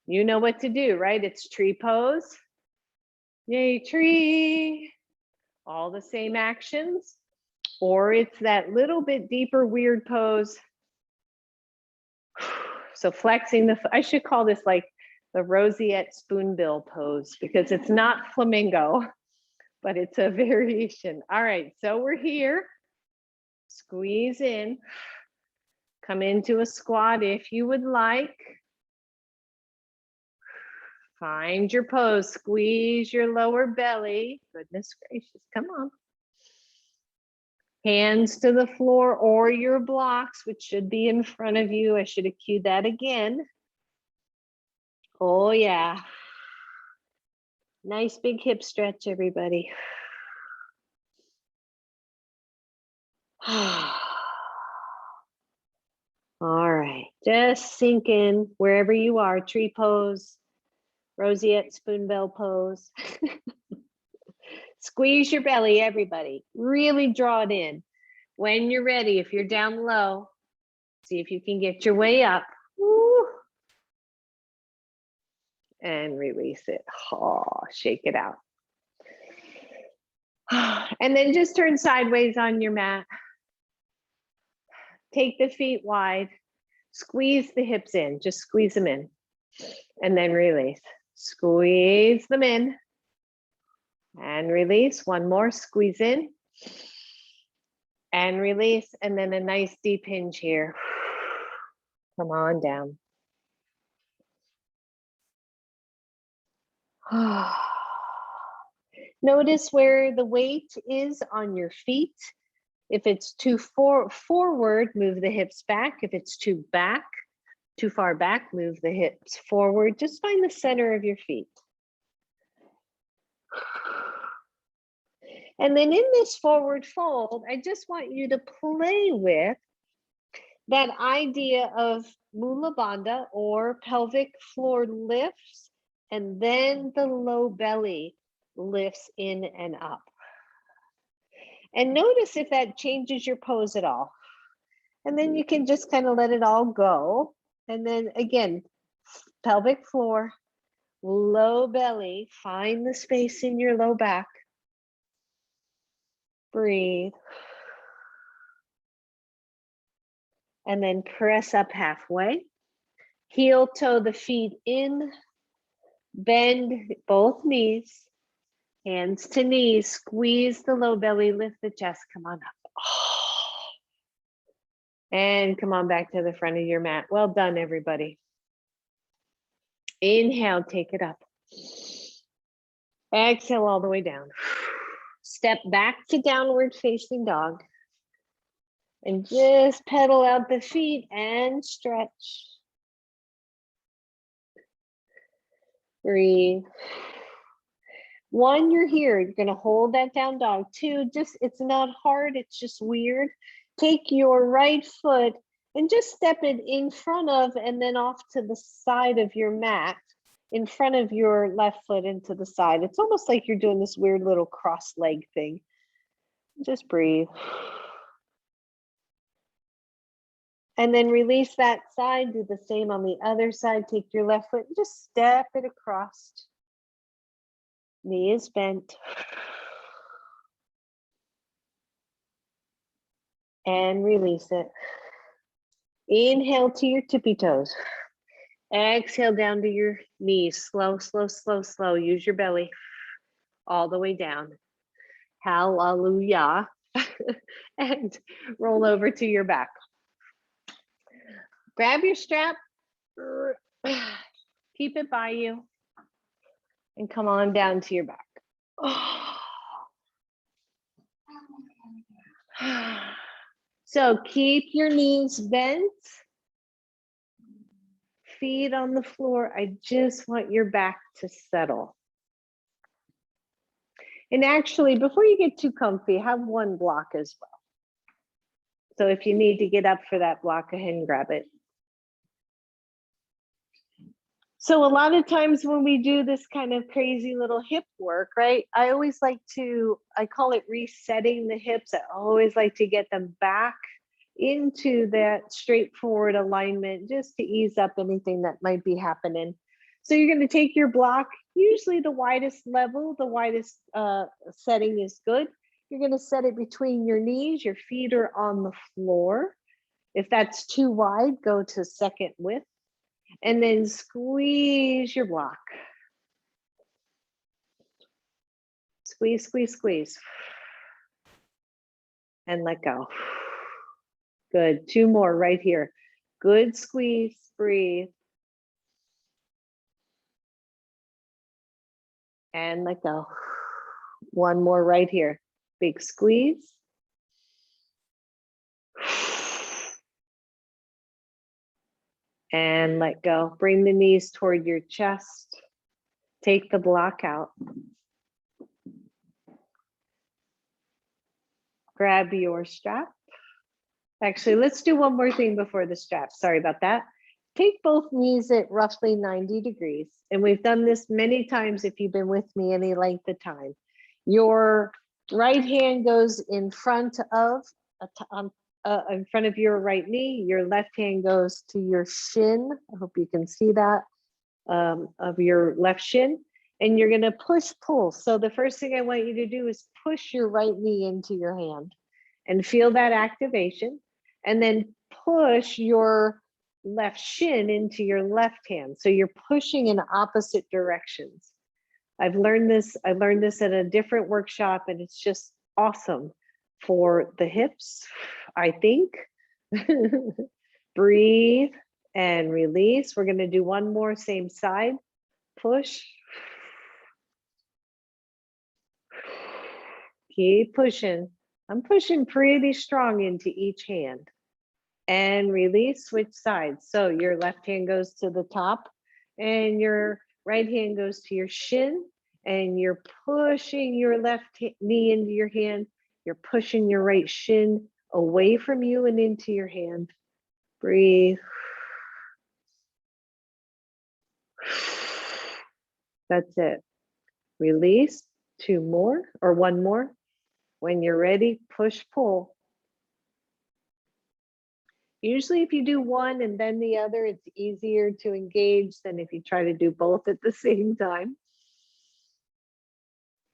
You know what to do, right? It's tree pose. Yay, tree. All the same actions. Or it's that little bit deeper weird pose. So flexing the, I should call this like the roseate spoonbill pose because it's not flamingo, but it's a variation. All right, so we're here. Squeeze in. Come into a squat if you would like. Find your pose. Squeeze your lower belly. Goodness gracious, come on. Hands to the floor or your blocks, which should be in front of you. I should have cued that again. Oh yeah. Nice big hip stretch, everybody. All right, just sink in wherever you are. Tree pose, roseate spoonbill pose. Squeeze your belly, everybody. Really draw it in. When you're ready, if you're down low, see if you can get your way up. Woo. And release it. Oh, shake it out. And then just turn sideways on your mat. Take the feet wide. Squeeze the hips in. Just squeeze them in. And then release. Squeeze them in. And release. One more. Squeeze in. And release. And then a nice deep hinge here. Come on down. Notice where the weight is on your feet. If it's too forward, move the hips back. If it's too far back, move the hips forward. Just find the center of your feet. And then in this forward fold, I just want you to play with that idea of Mula Bandha or pelvic floor lifts, and then the low belly lifts in and up. And notice if that changes your pose at all. And then you can just kind of let it all go. And then again, pelvic floor, low belly, find the space in your low back. Breathe. And then press up halfway. Heel toe the feet in. Bend both knees. Hands to knees. Squeeze the low belly. Lift the chest. Come on up. And come on back to the front of your mat. Well done, everybody. Inhale, take it up. Exhale all the way down. Step back to downward facing dog. And just pedal out the feet and stretch. Breathe. 1, you're here. You're going to hold that down dog. 2, just, it's not hard. It's just weird. Take your right foot and just step it in front of and then off to the side of your mat, in front of your left foot and to the side. It's almost like you're doing this weird little cross leg thing. Just breathe. And then release that side. Do the same on the other side. Take your left foot and just step it across. Knee is bent. And release it. Inhale to your tippy toes. Exhale down to your knees. Slow, slow, slow, slow. Use your belly all the way down. Hallelujah. And roll over to your back. Grab your strap. Keep it by you. And come on down to your back. So keep your knees bent. Feet on the floor. I just want your back to settle. And actually, before you get too comfy, have one block as well. So if you need to get up for that block, go ahead and grab it. So a lot of times when we do this kind of crazy little hip work, right? I always like to, I call it resetting the hips. I always like to get them back into that straightforward alignment just to ease up anything that might be happening. So you're going to take your block, usually the widest level, the widest setting is good. You're going to set it between your knees, your feet are on the floor. If that's too wide, go to second width. And then squeeze your block. Squeeze, squeeze, squeeze. And let go. Good. 2 more right here. Good squeeze. Breathe. And let go. 1 more right here. Big squeeze. And let go. Bring the knees toward your chest. Take the block out. Grab your strap. Actually, let's do one more thing before the strap. Sorry about that. Take both knees at roughly 90 degrees. And we've done this many times if you've been with me any length of time. Your right hand goes in front of your right knee. Your left hand goes to your shin. I hope you can see that, of your left shin. And you're going to push, pull. So the first thing I want you to do is push your right knee into your hand and feel that activation. And then push your left shin into your left hand. So you're pushing in opposite directions. I learned this at a different workshop, and it's just awesome for the hips, I think. Breathe and release. We're going to do one more, same side. Push. Keep pushing. I'm pushing pretty strong into each hand. And release, switch sides. So your left hand goes to the top and your right hand goes to your shin, and you're pushing your left knee into your hand. You're pushing your right shin away from you and into your hand. Breathe. That's it. Release. 2 more or 1 more. When you're ready, push, pull. Usually if you do one and then the other, it's easier to engage than if you try to do both at the same time.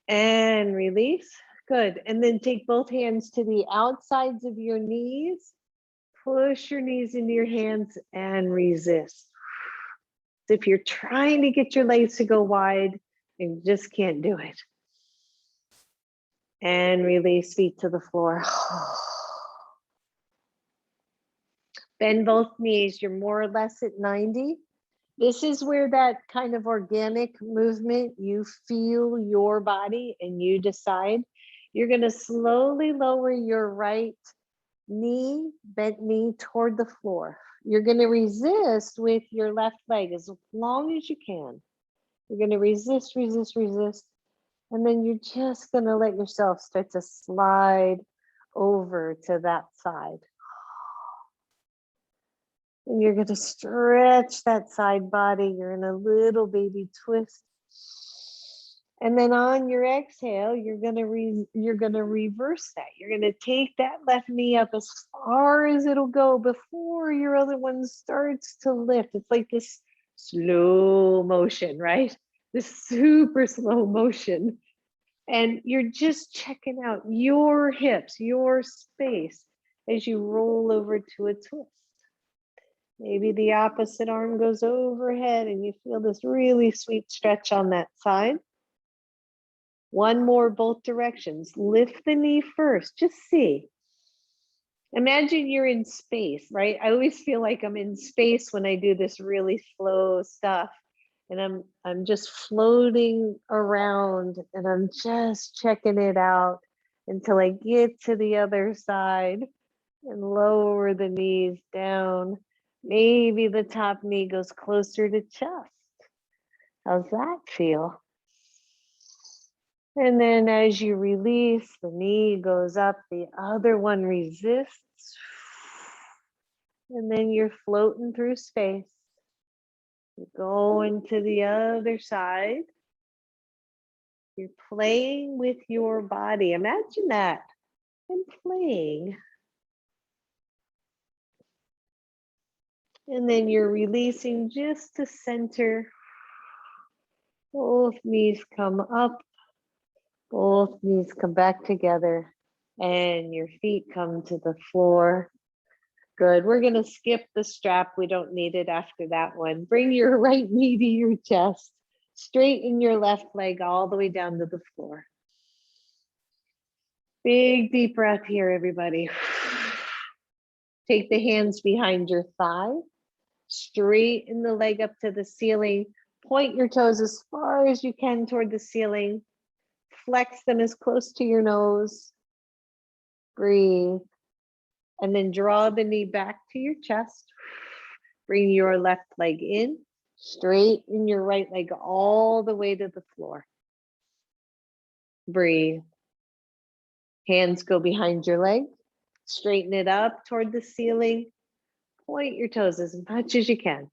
And release. Good. And then take both hands to the outsides of your knees. Push your knees into your hands and resist. If you're trying to get your legs to go wide, you just can't do it. And release, feet to the floor. Bend both knees. You're more or less at 90. This is where that kind of organic movement, you feel your body and you decide. You're going to slowly lower your right knee, bent knee toward the floor. You're going to resist with your left leg as long as you can. You're going to resist, resist, resist. And then you're just going to let yourself start to slide over to that side. And you're going to stretch that side body. You're in a little baby twist. And then on your exhale, you're going to reverse that. You're going to take that left knee up as far as it'll go before your other one starts to lift. It's like this slow motion, right? This super slow motion. And you're just checking out your hips, your space as you roll over to a twist. Maybe the opposite arm goes overhead and you feel this really sweet stretch on that side. One more, both directions. Lift the knee first, just see. Imagine you're in space, right? I always feel like I'm in space when I do this really slow stuff. And I'm just floating around and I'm just checking it out until I get to the other side and lower the knees down. Maybe the top knee goes closer to chest. How's that feel? And then as you release, the knee goes up, the other one resists. And then you're floating through space. You're going to the other side. You're playing with your body. Imagine that. I'm playing. And then you're releasing just to center. Both knees come up. Both knees come back together. And your feet come to the floor. Good. We're going to skip the strap. We don't need it after that one. Bring your right knee to your chest. Straighten your left leg all the way down to the floor. Big deep breath here, everybody. Take the hands behind your thigh. Straighten the leg up to the ceiling. Point your toes as far as you can toward the ceiling. Flex them as close to your nose. Breathe. And then draw the knee back to your chest. Bring your left leg in. Straighten your right leg all the way to the floor. Breathe. Hands go behind your leg. Straighten it up toward the ceiling. Point your toes as much as you can.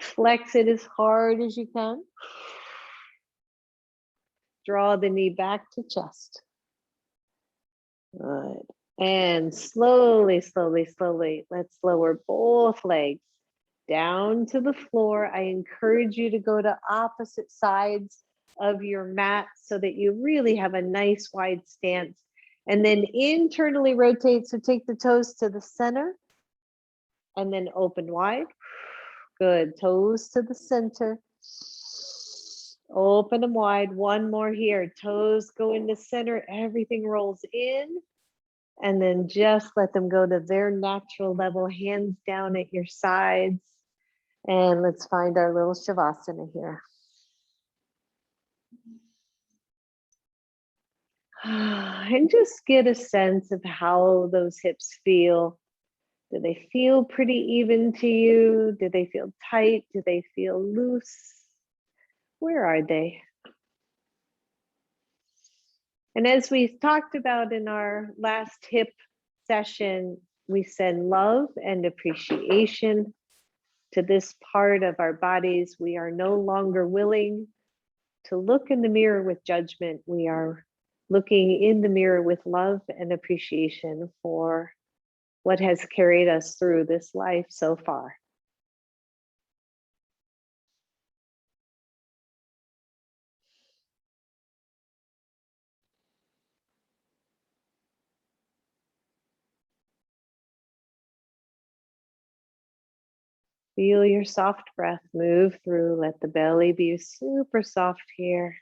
Flex it as hard as you can. Draw the knee back to chest. Good. And slowly, slowly, slowly, let's lower both legs down to the floor. I encourage you to go to opposite sides of your mat so that you really have a nice wide stance. And then internally rotate. So take the toes to the center and then open wide. Good. Toes to the center. Open them wide. One more here. Toes go in the center. Everything rolls in. And then just let them go to their natural level. Hands down at your sides. And let's find our little Shavasana here. And just get a sense of how those hips feel. Do they feel pretty even to you? Do they feel tight? Do they feel loose? Where are they? And as we talked about in our last hip session, we send love and appreciation to this part of our bodies. We are no longer willing to look in the mirror with judgment. We are looking in the mirror with love and appreciation for what has carried us through this life so far. Feel your soft breath move through. Let the belly be super soft here.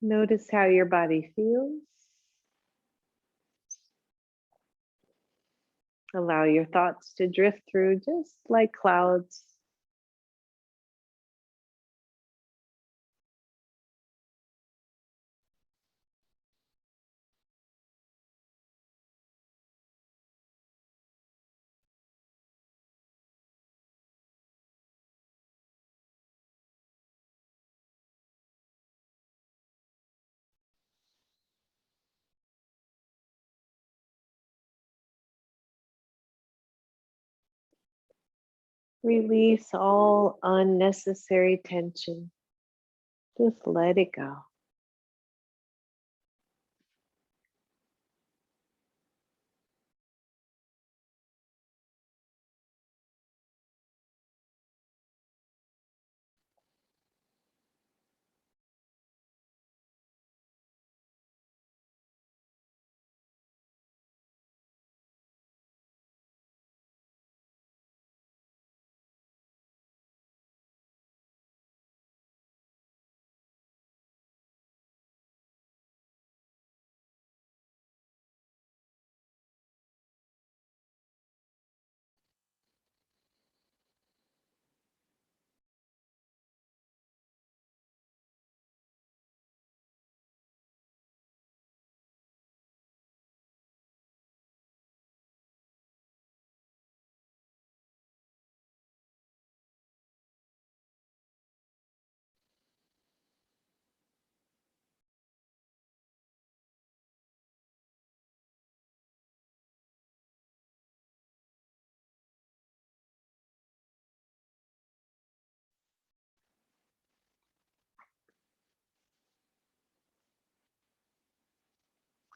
Notice how your body feels. Allow your thoughts to drift through just like clouds. Release all unnecessary tension. Just let it go.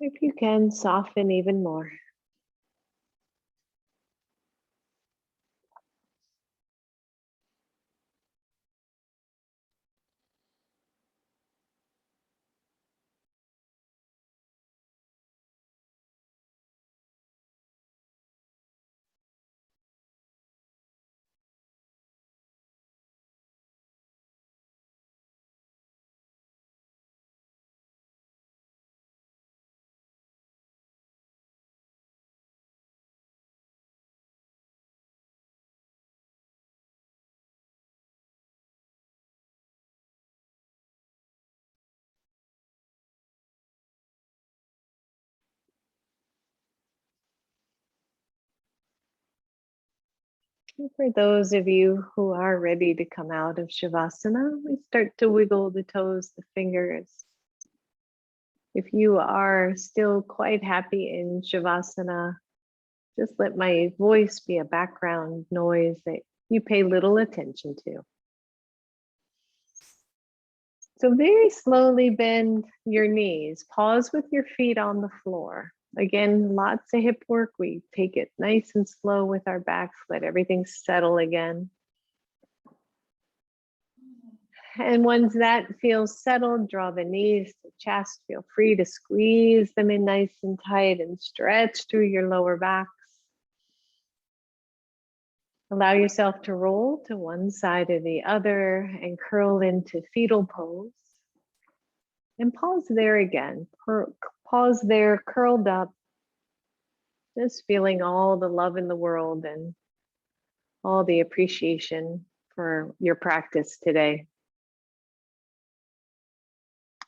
If you can, soften even more. And for those of you who are ready to come out of Shavasana, we start to wiggle the toes, the fingers. If you are still quite happy in Shavasana, just let my voice be a background noise that you pay little attention to. So very slowly bend your knees. Pause with your feet on the floor. Again, lots of hip work. We take it nice and slow with our backs. Let everything settle again. And once that feels settled, draw the knees to chest. Feel free to squeeze them in nice and tight and stretch through your lower backs. Allow yourself to roll to one side or the other and curl into fetal pose. And pause there again. Pause there, curled up, just feeling all the love in the world and all the appreciation for your practice today.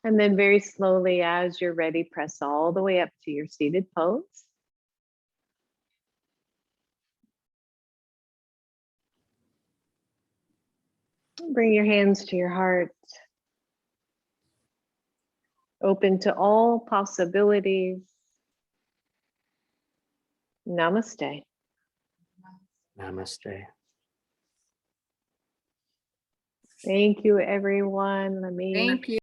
And then very slowly, as you're ready, press all the way up to your seated pose. Bring your hands to your heart. Open to all possibilities. Namaste. Namaste. Thank you, everyone. Let me Thank you.